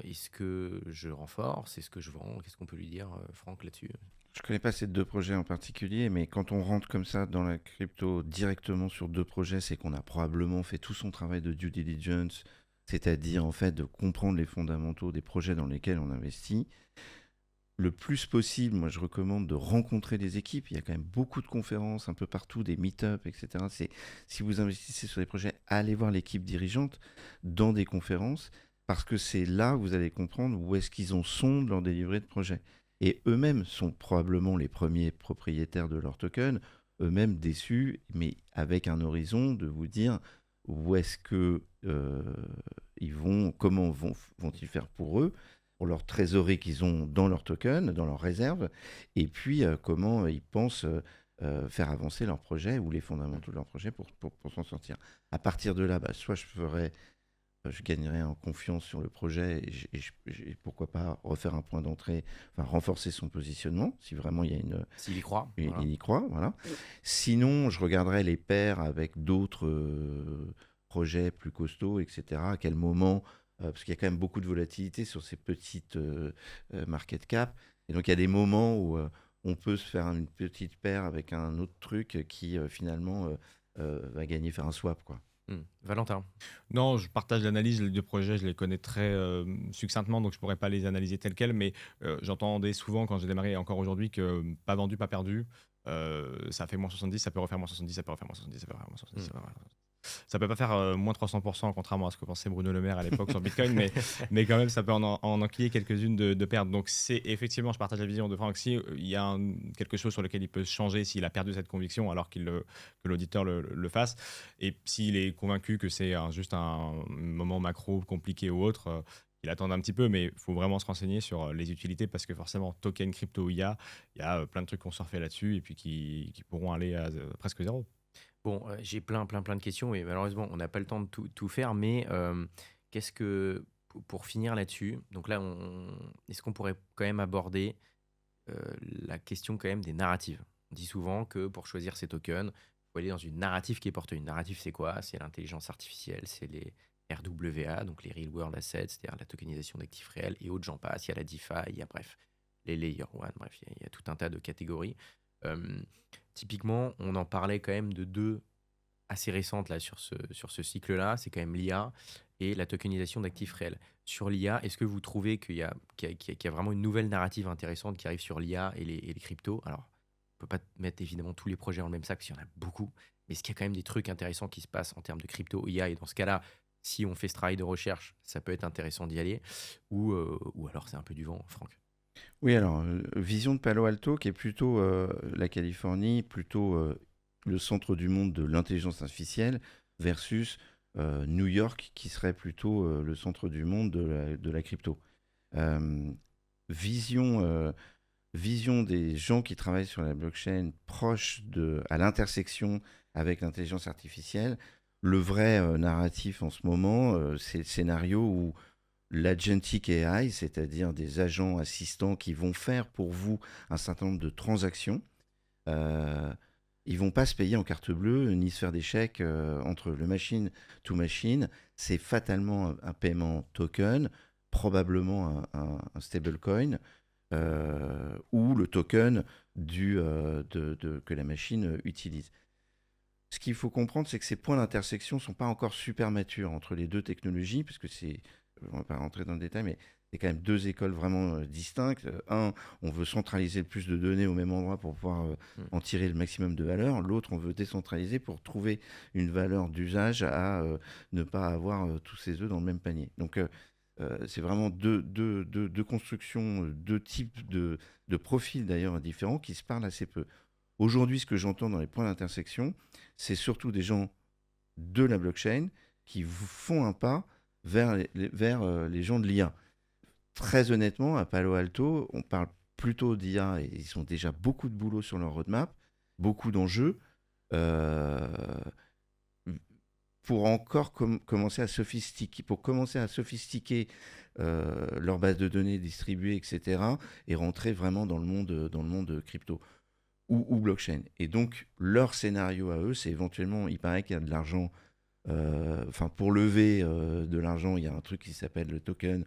Est-ce que je renforce? Est-ce que je vends? Qu'est-ce qu'on peut lui dire, Franck, là-dessus? Je connais pas ces deux projets en particulier, mais quand on rentre comme ça dans la crypto directement sur deux projets, c'est qu'on a probablement fait tout son travail de due diligence, c'est-à-dire en fait de comprendre les fondamentaux des projets dans lesquels on investit. Le plus possible, moi je recommande de rencontrer les équipes. Il y a quand même beaucoup de conférences un peu partout, des meet-up, etc. Si vous investissez sur des projets, allez voir l'équipe dirigeante dans des conférences, parce que c'est là où vous allez comprendre où est-ce qu'ils en sont de leur délivrée de projet. Et eux-mêmes sont probablement les premiers propriétaires de leur token, eux-mêmes déçus, mais avec un horizon de vous dire où est-ce que ils vont, comment vont-ils faire pour eux, pour leur trésorerie qu'ils ont dans leur token, dans leurs réserves, et puis comment ils pensent faire avancer leur projet ou les fondamentaux de leur projet pour s'en sortir. À partir de là, bah, soit je gagnerai en confiance sur le projet et pourquoi pas refaire un point d'entrée, enfin renforcer son positionnement, si vraiment il y a S'il y croit. il Voilà. y croit, voilà. Sinon, je regarderai les pairs avec d'autres projets plus costauds, etc. À quel moment, parce qu'il y a quand même beaucoup de volatilité sur ces petites market cap. Et donc, il y a des moments où on peut se faire une petite paire avec un autre truc qui finalement va gagner, faire un swap, quoi. Valentin. Non, je partage l'analyse. Les deux projets, je les connais très succinctement, donc je pourrais pas les analyser tels quels. Mais j'entendais souvent quand j'ai démarré, et encore aujourd'hui, que pas vendu, pas perdu. Ça fait moins 70, ça peut refaire moins 70, ça peut refaire moins 70, ça peut refaire moins 70. Ça peut pas faire moins 300%, contrairement à ce que pensait Bruno Le Maire à l'époque sur Bitcoin, mais quand même, ça peut en enquiller quelques-unes de pertes. Donc, c'est effectivement, je partage la vision de Franck. Si il y a quelque chose sur lequel il peut changer s'il a perdu cette conviction, alors que l'auditeur le fasse. Et s'il est convaincu que c'est juste un moment macro compliqué ou autre, il attend un petit peu, mais il faut vraiment se renseigner sur les utilités parce que forcément, token, crypto, il y a plein de trucs qu'on surfait là-dessus et puis qui pourront aller à presque zéro. Bon, j'ai plein de questions et malheureusement, on n'a pas le temps de tout faire, mais qu'est-ce que, pour finir là-dessus, donc là, est-ce qu'on pourrait quand même aborder la question quand même des narratives? On dit souvent que pour choisir ces tokens, il faut aller dans une narrative qui est porteuse. Une narrative, c'est quoi? C'est l'intelligence artificielle, c'est les RWA, donc les Real World Assets, c'est-à-dire la tokenisation d'actifs réels et autres, j'en passe. Il y a la DeFi, il y a bref, les Layer 1, bref, il y a tout un tas de catégories. Euh, Typiquement, on en parlait quand même de deux assez récentes là, sur ce cycle-là, c'est quand même l'IA et la tokenisation d'actifs réels. Sur l'IA, est-ce que vous trouvez qu'il y a vraiment une nouvelle narrative intéressante qui arrive sur l'IA et les cryptos? Alors, on ne peut pas mettre évidemment tous les projets dans le même sac, parce qu'il y en a beaucoup, mais est-ce qu'il y a quand même des trucs intéressants qui se passent en termes de crypto, IA, et dans ce cas-là, si on fait ce travail de recherche, ça peut être intéressant d'y aller, ou alors c'est un peu du vent, Franck? Oui, alors, vision de Palo Alto, qui est plutôt la Californie, plutôt le centre du monde de l'intelligence artificielle, versus New York, qui serait plutôt le centre du monde de la crypto. Euh, vision des gens qui travaillent sur la blockchain proche à l'intersection avec l'intelligence artificielle. Le vrai narratif en ce moment, c'est le scénario où l'agentic AI, c'est-à-dire des agents assistants qui vont faire pour vous un certain nombre de transactions. Ils vont pas se payer en carte bleue ni se faire des chèques entre le machine to machine. C'est fatalement un paiement token, probablement un stablecoin ou le token que la machine utilise. Ce qu'il faut comprendre, c'est que ces points d'intersection ne sont pas encore super matures entre les deux technologies, parce que on ne va pas rentrer dans le détail, mais c'est quand même deux écoles vraiment distinctes. Un, on veut centraliser le plus de données au même endroit pour pouvoir en tirer le maximum de valeur. L'autre, on veut décentraliser pour trouver une valeur d'usage à ne pas avoir tous ses œufs dans le même panier. Donc, c'est vraiment deux constructions, deux types de profils d'ailleurs différents qui se parlent assez peu. Aujourd'hui, ce que j'entends dans les points d'intersection, c'est surtout des gens de la blockchain qui font un pas vers les gens de l'IA. Très honnêtement, à Palo Alto, on parle plutôt d'IA et ils ont déjà beaucoup de boulot sur leur roadmap, beaucoup d'enjeux. pour encore commencer à sophistiquer leur base de données distribuée, etc., et rentrer vraiment dans le monde crypto ou blockchain. Et donc, leur scénario à eux, c'est éventuellement, il paraît qu'il y a de l'argent, pour lever de l'argent, il y a un truc qui s'appelle le token,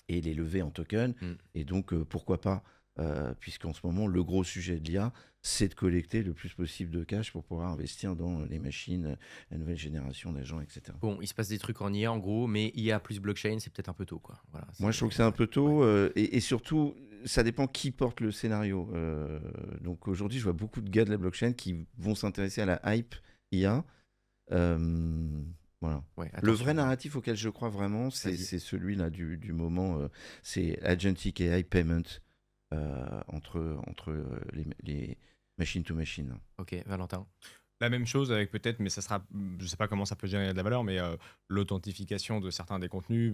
et les lever en token. Et donc, pourquoi pas, puisqu'en ce moment, le gros sujet de l'IA, c'est de collecter le plus possible de cash pour pouvoir investir dans les machines, la nouvelle génération d'agents, etc. Bon, il se passe des trucs en IA en gros, mais IA plus blockchain, c'est peut-être un peu tôt, quoi. Voilà, Moi, je trouve que c'est un peu tôt, et surtout, ça dépend qui porte le scénario. Donc aujourd'hui, je vois beaucoup de gars de la blockchain qui vont s'intéresser à la hype IA. Voilà. Ouais, Le attention. vrai narratif auquel je crois vraiment, c'est celui-là du moment, c'est Agentic AI Payment entre les machine to machine. Ok, Valentin. La même chose avec peut-être, mais ça sera, je sais pas comment ça peut générer de la valeur, mais l'authentification de certains des contenus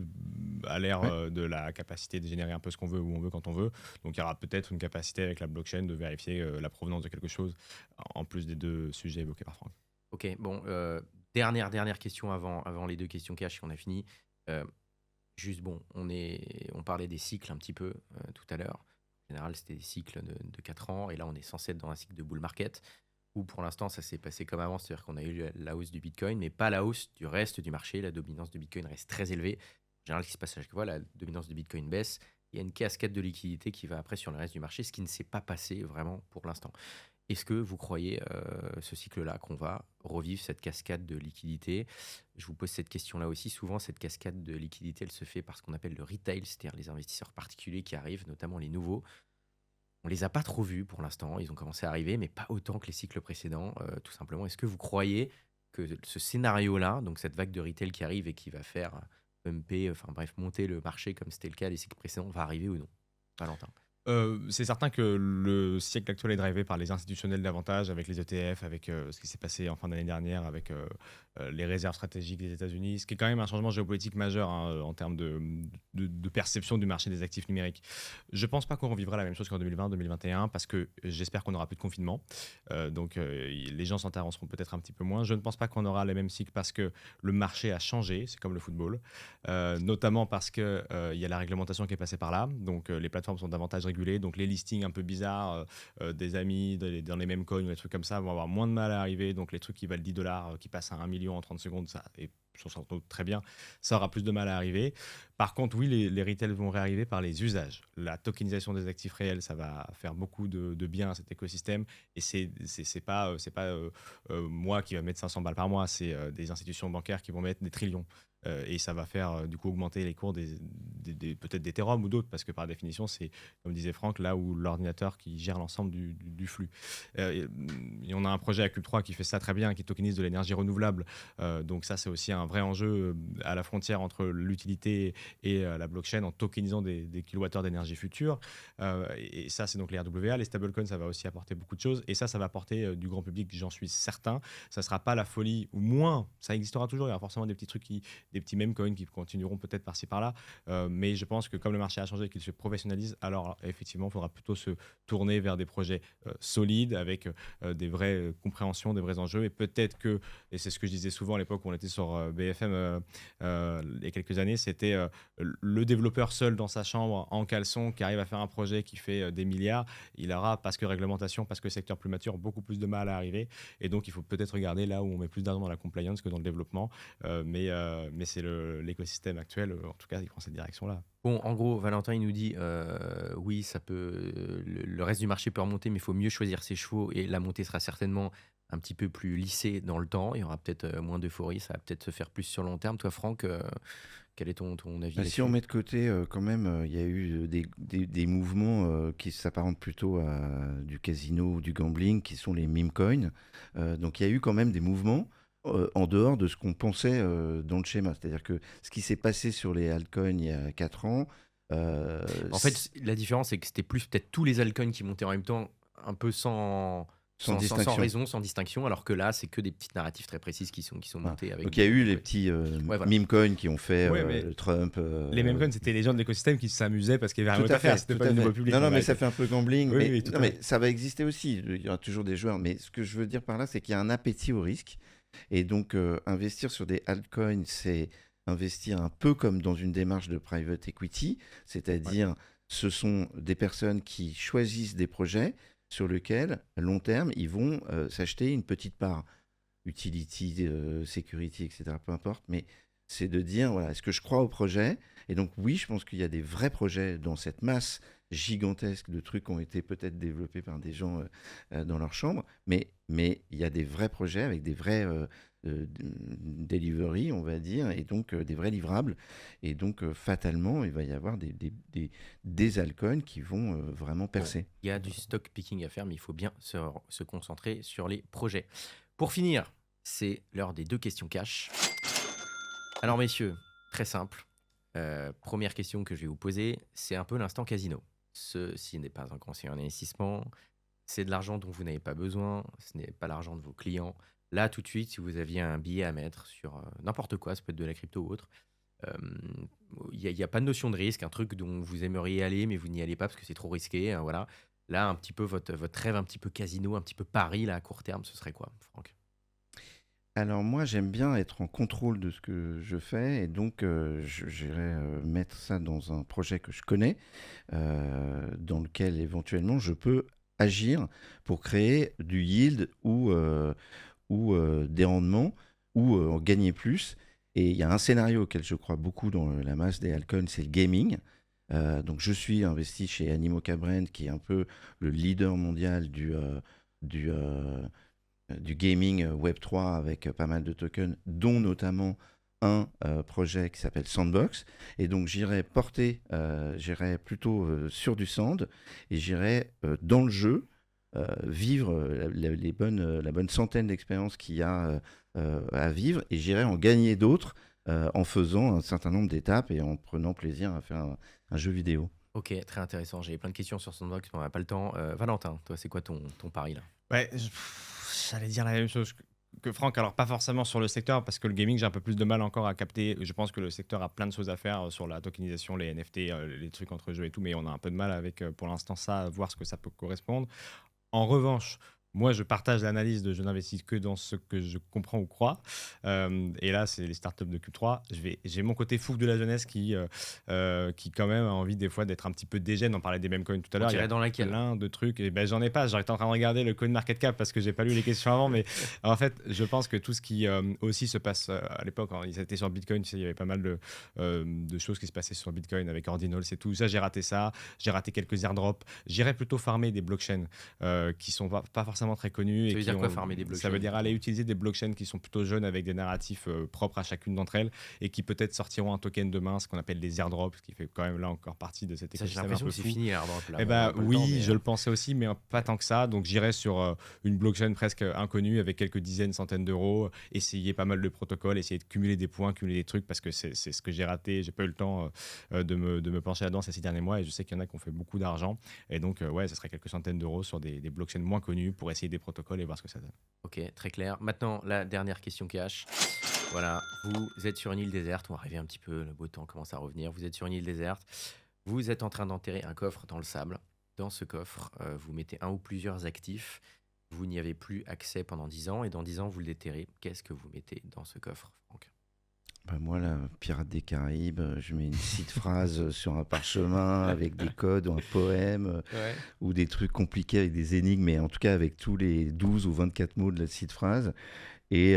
à l'ère de la capacité de générer un peu ce qu'on veut, où on veut, quand on veut. Donc il y aura peut-être une capacité avec la blockchain de vérifier la provenance de quelque chose, en plus des deux sujets évoqués par Franck. Ok, bon, dernière question avant les deux questions cash, on a fini. Juste, bon, on parlait des cycles un petit peu tout à l'heure. En général, c'était des cycles de 4 ans, et là, on est censé être dans un cycle de bull market, où pour l'instant, ça s'est passé comme avant, c'est-à-dire qu'on a eu la hausse du Bitcoin, mais pas la hausse du reste du marché. La dominance du Bitcoin reste très élevée. En général, ce qui se passe à chaque fois, la dominance du Bitcoin baisse, il y a une cascade de liquidité qui va après sur le reste du marché, ce qui ne s'est pas passé vraiment pour l'instant. Est-ce que vous croyez, ce cycle-là, qu'on va revivre cette cascade de liquidité? Je vous pose cette question-là aussi. Souvent, cette cascade de liquidité, elle se fait par ce qu'on appelle le retail, c'est-à-dire les investisseurs particuliers qui arrivent, notamment les nouveaux. On les a pas trop vus pour l'instant. Ils ont commencé à arriver, mais pas autant que les cycles précédents, tout simplement. Est-ce que vous croyez que ce scénario-là, donc cette vague de retail qui arrive et qui va faire pumper, monter le marché comme c'était le cas des cycles précédents, va arriver ou non? Valentin. C'est certain que le siècle actuel est drivé par les institutionnels davantage, avec les ETF, avec ce qui s'est passé en fin d'année dernière, avec les réserves stratégiques des États-Unis, ce qui est quand même un changement géopolitique majeur en termes de perception du marché des actifs numériques. Je ne pense pas qu'on revivra la même chose qu'en 2020-2021, parce que j'espère qu'on n'aura plus de confinement. Donc les gens s'intéresseront peut-être un petit peu moins. Je ne pense pas qu'on aura les mêmes cycles, parce que le marché a changé, c'est comme le football, notamment parce qu'il y a la réglementation qui est passée par là. Donc les plateformes sont davantage régulées, donc les listings un peu bizarres des amis dans les mêmes coins ou des trucs comme ça vont avoir moins de mal à arriver. Donc les trucs qui valent $10 qui passent à 1 million en 30 secondes, ça est sans doute très bien, ça aura plus de mal à arriver. Par contre, oui, les retails vont réarriver par les usages. La tokenisation des actifs réels, ça va faire beaucoup de bien à cet écosystème. Et c'est pas moi qui va mettre 500 balles par mois, c'est des institutions bancaires qui vont mettre des trillions. Et ça va faire du coup augmenter les cours peut-être d'Ethereum ou d'autres, parce que par définition, c'est, comme disait Franck, là où l'ordinateur qui gère l'ensemble du flux. Et on a un projet à Cube3 qui fait ça très bien, qui tokenise de l'énergie renouvelable. Donc ça, c'est aussi un vrai enjeu à la frontière entre l'utilité et la blockchain, en tokenisant des kilowattheures d'énergie future. Et ça, c'est donc les RWA. Les stablecoins, ça va aussi apporter beaucoup de choses. Et ça va apporter du grand public, j'en suis certain. Ça ne sera pas la folie, ou moins, ça existera toujours. Il y aura forcément des petits trucs des petits meme coins qui continueront peut-être par-ci par-là, mais je pense que comme le marché a changé et qu'il se professionnalise, alors effectivement, il faudra plutôt se tourner vers des projets solides, avec des vraies compréhensions, des vrais enjeux, et peut-être que, et c'est ce que je disais souvent à l'époque où on était sur BFM il y a quelques années, c'était le développeur seul dans sa chambre, en caleçon, qui arrive à faire un projet qui fait des milliards, il aura, parce que réglementation, parce que secteur plus mature, beaucoup plus de mal à arriver, et donc il faut peut-être regarder là où on met plus d'argent dans la compliance que dans le développement, mais c'est l'écosystème actuel, en tout cas, il prend cette direction-là. Bon, en gros, Valentin, il nous dit oui, ça peut, le reste du marché peut remonter, mais il faut mieux choisir ses chevaux, et la montée sera certainement un petit peu plus lissée dans le temps. Il y aura peut-être moins d'euphorie, ça va peut-être se faire plus sur long terme. Toi, Franck, quel est ton avis là-dessus? Si on met de côté, quand même, il y a eu des mouvements qui s'apparentent plutôt à du casino ou du gambling, qui sont les meme coins. Donc il y a eu quand même des mouvements en dehors de ce qu'on pensait dans le schéma. C'est-à-dire que ce qui s'est passé sur les altcoins il y a 4 ans... En fait, la différence, c'est que c'était plus peut-être tous les altcoins qui montaient en même temps, un peu sans raison, sans distinction, alors que là, c'est que des petites narratifs très précises qui sont montées. Avec donc il y a eu les petits meme coins qui ont fait Trump. Les meme coins, c'était les gens de l'écosystème qui s'amusaient parce qu'il y avait rien à faire, c'était pas du nouveau public. Non, mais ça fait un peu gambling. Oui, mais ça va exister aussi, il y aura toujours des joueurs. Mais ce que je veux dire par là, c'est qu'il y a un appétit au risque Et donc, investir sur des altcoins, c'est investir un peu comme dans une démarche de private equity, c'est-à-dire ce sont des personnes qui choisissent des projets sur lesquels, à long terme, ils vont s'acheter une petite part. Utility, security, etc., peu importe, mais c'est de dire, voilà, est-ce que je crois au projet? Et donc, oui, je pense qu'il y a des vrais projets dans cette masse gigantesque de trucs qui ont été peut-être développés par des gens dans leur chambre, mais il y a des vrais projets avec des vrais delivery, on va dire, et donc des vrais livrables. Et donc, fatalement, il va y avoir des altcoins qui vont vraiment percer. Il y a du stock picking à faire, mais il faut bien se concentrer sur les projets. Pour finir, c'est l'heure des 2 questions cash. Alors messieurs, très simple. Première question que je vais vous poser, c'est un peu l'instant casino. Ceci n'est pas un conseil en investissement, c'est de l'argent dont vous n'avez pas besoin, ce n'est pas l'argent de vos clients. Là, tout de suite, si vous aviez un billet à mettre sur n'importe quoi, ça peut être de la crypto ou autre, il n'y a pas de notion de risque, un truc dont vous aimeriez aller, mais vous n'y allez pas parce que c'est trop risqué. Voilà. Là, un petit peu votre rêve, un petit peu casino, un petit peu pari là, à court terme, ce serait quoi, Franck? Alors moi, j'aime bien être en contrôle de ce que je fais et donc j'irai mettre ça dans un projet que je connais, dans lequel éventuellement je peux agir pour créer du yield ou des rendements ou en gagner plus. Et il y a un scénario auquel je crois beaucoup dans la masse des altcoins, c'est le gaming. Donc je suis investi chez Animoca Brand, qui est un peu le leader mondial du, euh, du gaming Web3 avec pas mal de tokens, dont notamment un projet qui s'appelle Sandbox. Et donc j'irai plutôt sur du sand et j'irai dans le jeu vivre la bonne centaine d'expériences qu'il y a à vivre et j'irai en gagner d'autres en faisant un certain nombre d'étapes et en prenant plaisir à faire un jeu vidéo. Ok, très intéressant. J'ai plein de questions sur Sandbox, mais on n'a pas le temps. Valentin, toi, c'est quoi ton pari là? Ouais, j'allais dire la même chose que Franck, alors pas forcément sur le secteur, parce que le gaming, j'ai un peu plus de mal encore à capter. Je pense que le secteur a plein de choses à faire sur la tokenisation, les NFT, les trucs entre jeux et tout, mais on a un peu de mal avec, pour l'instant, ça, à voir ce que ça peut correspondre. En revanche, moi, je partage l'analyse de je n'investis que dans ce que je comprends ou crois. Et là, c'est les startups de Q3. J'ai mon côté fou de la jeunesse qui quand même a envie des fois d'être un petit peu dégène. On parlait des mêmes coins tout à l'heure. On dirait dans laquelle? Plein de trucs. Et ben, j'en ai pas. J'étais en train de regarder le CoinMarketCap parce que j'ai pas lu les questions avant. Mais en fait, je pense que tout ce qui aussi se passe à l'époque, quand ils étaient sur Bitcoin, tu sais, il y avait pas mal de choses qui se passaient sur Bitcoin avec Ordinals et tout. Ça, j'ai raté ça. J'ai raté quelques airdrops. J'irais plutôt farmer des blockchains qui sont pas forcément très connus. Ça veut dire quoi, farmer des Ça blockchains? veut dire aller utiliser des blockchains qui sont plutôt jeunes avec des narratifs propres à chacune d'entre elles et qui peut-être sortiront un token demain, ce qu'on appelle des airdrops, ce qui fait quand même là encore partie de cet Ça, j'ai écosystème un l'impression peu que c'est fou. fini l'airdrop là. Eh On ben a pas le oui, temps, mais, je le pensais aussi, mais pas tant que ça. Donc j'irais sur une blockchain presque inconnue avec quelques dizaines, centaines d'euros, essayer pas mal de protocoles, essayer de cumuler des points, cumuler des trucs, parce que c'est ce que j'ai raté. J'ai pas eu le temps de me pencher là-dedans ces 6 derniers mois et je sais qu'il y en a qui ont fait beaucoup d'argent. Et donc ouais, ça serait quelques centaines d'euros sur des blockchains moins connues pour essayer des protocoles et voir ce que ça donne. Ok, très clair. Maintenant, la dernière question cash. Voilà, vous êtes sur une île déserte, on va arriver un petit peu, le beau temps commence à revenir. Vous êtes sur une île déserte, vous êtes en train d'enterrer un coffre dans le sable. Dans ce coffre, vous mettez un ou plusieurs actifs. Vous n'y avez plus accès pendant 10 ans et dans 10 ans, vous le déterrez. Qu'est-ce que vous mettez dans ce coffre, Franck? Bah moi, là, Pirate des Caraïbes, je mets une petite phrase sur un parchemin avec des codes ou un poème ou des trucs compliqués avec des énigmes, mais en tout cas avec tous les 12 ou 24 mots de la petite phrase et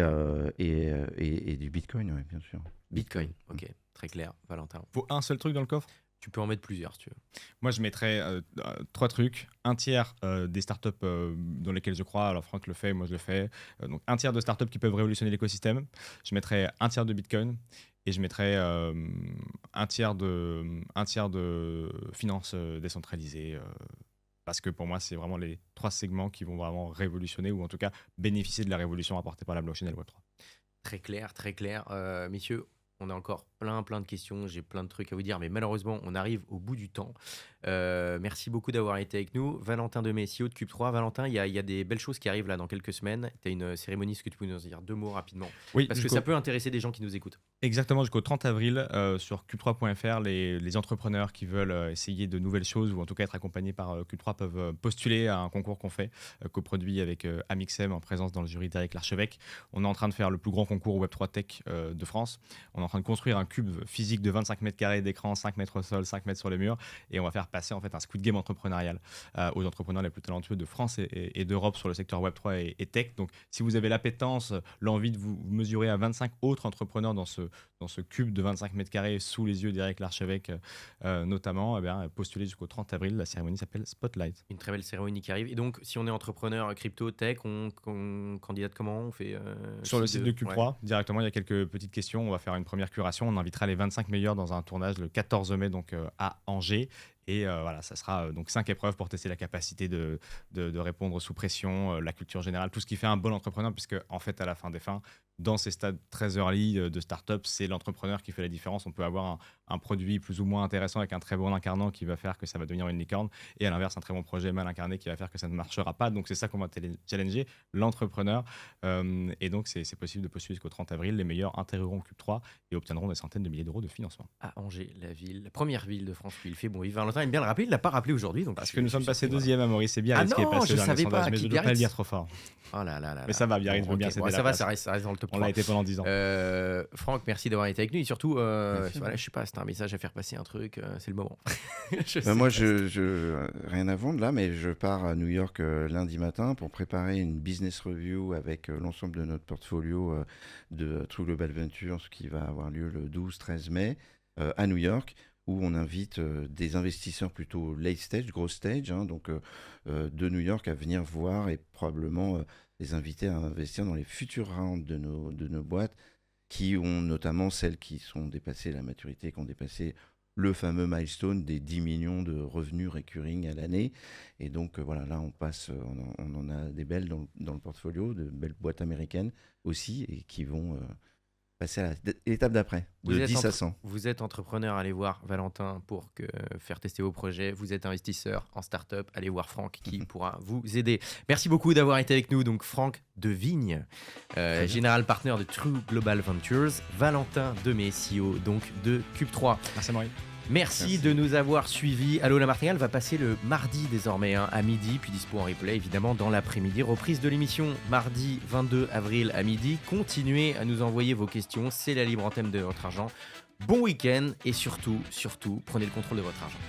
du Bitcoin, ouais, bien sûr. Bitcoin, ok, très clair. Valentin, Faut un seul truc dans le coffre? tu peux en mettre plusieurs si tu veux. Moi, je mettrais 3 trucs. Un tiers des startups dans lesquelles je crois. Alors, Franck le fait, moi je le fais. Donc, un tiers de startups qui peuvent révolutionner l'écosystème. Je mettrais un tiers de Bitcoin. Et je mettrais un tiers de finances décentralisées. Parce que pour moi, c'est vraiment les 3 segments qui vont vraiment révolutionner ou en tout cas bénéficier de la révolution apportée par la blockchain et le Web3. Très clair, très clair. Messieurs, on a encore plein plein de questions, j'ai plein de trucs à vous dire, mais malheureusement, on arrive au bout du temps. Merci beaucoup d'avoir été avec nous. Valentin Demey, CEO de Cube3. Valentin, il y a des belles choses qui arrivent là dans quelques semaines. Tu as une cérémonie, est-ce que tu peux nous en dire 2 mots rapidement? Oui, Parce que ça peut intéresser des gens qui nous écoutent. Exactement, jusqu'au 30 avril, sur cube3.fr, les entrepreneurs qui veulent essayer de nouvelles choses ou en tout cas être accompagnés par Cube3 peuvent postuler à un concours qu'on fait, coproduit avec Amixem en présence dans le jury d'Éric Larchevêque. On est en train de faire le plus grand concours Web3 Tech de France. On est en train de construire un cube physique de 25 mètres carrés d'écran, 5 mètres au sol, 5 mètres sur les murs, et on va faire passer en fait un Squid Game entrepreneurial aux entrepreneurs les plus talentueux de France et d'Europe sur le secteur Web3 et tech. Donc si vous avez l'appétence, l'envie de vous mesurer à 25 autres entrepreneurs dans ce cube de 25 mètres carrés sous les yeux d'Éric Larchevêque notamment, postulez jusqu'au 30 avril. La cérémonie s'appelle Spotlight. Une très belle cérémonie qui arrive. Et donc, si on est entrepreneur crypto, tech, on candidate comment? On fait Sur le site de Cube3, Ouais. directement, il y a quelques petites questions. On va faire une première curation. On invitera les 25 meilleurs dans un tournage le 14 mai donc, à Angers. Et voilà, ça sera donc 5 épreuves pour tester la capacité de répondre sous pression, la culture générale, tout ce qui fait un bon entrepreneur, puisque en fait, à la fin des fins, dans ces stades très early de start-up, c'est l'entrepreneur qui fait la différence. On peut avoir un produit plus ou moins intéressant avec un très bon incarnant qui va faire que ça va devenir une licorne, et à l'inverse, un très bon projet mal incarné qui va faire que ça ne marchera pas. Donc c'est ça qu'on va challenger, l'entrepreneur. Et donc c'est possible de postuler jusqu'au 30 avril. Les meilleurs intégreront Cube3 et obtiendront des centaines de milliers d'euros de financement. À Angers, la première ville de France où il fait bon vivre. Valentin aime bien le rappeler, il ne l'a pas rappelé aujourd'hui. Parce que nous sommes passés deuxième à Maurice et Biarritz qui est non, passé je dans les savais pas, sondages, mais qui je ne dois pas le Biarritz dire trop fort. Oh là là là Mais là. ça va, Biarritz Bon, veut bien ok, céder bon, la ça va, place. ça reste dans le top On 3. l'a été pendant 10 ans. Franck, merci d'avoir été avec nous. Et surtout, Merci. voilà, je sais pas, c'est un message à faire passer, un truc, c'est le moment. Moi, je rien à vendre là, mais je pars à New York lundi matin pour préparer une business review avec l'ensemble de notre portfolio de True Global Ventures qui va avoir lieu le 12-13 mai à New York, où on invite des investisseurs plutôt late stage, gros stage, donc de New York à venir voir et probablement les inviter à investir dans les futurs rounds de nos boîtes, qui ont notamment celles qui sont dépassées la maturité, qui ont dépassé le fameux milestone des 10 millions de revenus recurring à l'année. Et donc voilà, là on passe, on en a des belles dans le portfolio, de belles boîtes américaines aussi, et qui vont passer à l'étape d'après, de 10 à 100. Vous êtes entrepreneur, allez voir Valentin pour faire tester vos projets. Vous êtes investisseur en start-up, allez voir Franck qui pourra vous aider. Merci beaucoup d'avoir été avec nous. Donc Franck de Vigne, général partner de True Global Ventures, Valentin Demey, CEO donc de Cube3. Merci Maurice. Merci de nous avoir suivis. Allô la Martingale va passer le mardi désormais à midi, puis dispo en replay évidemment dans l'après-midi. Reprise de l'émission mardi 22 avril à midi. Continuez à nous envoyer vos questions, c'est la libre antenne de votre argent. Bon week-end et surtout, prenez le contrôle de votre argent.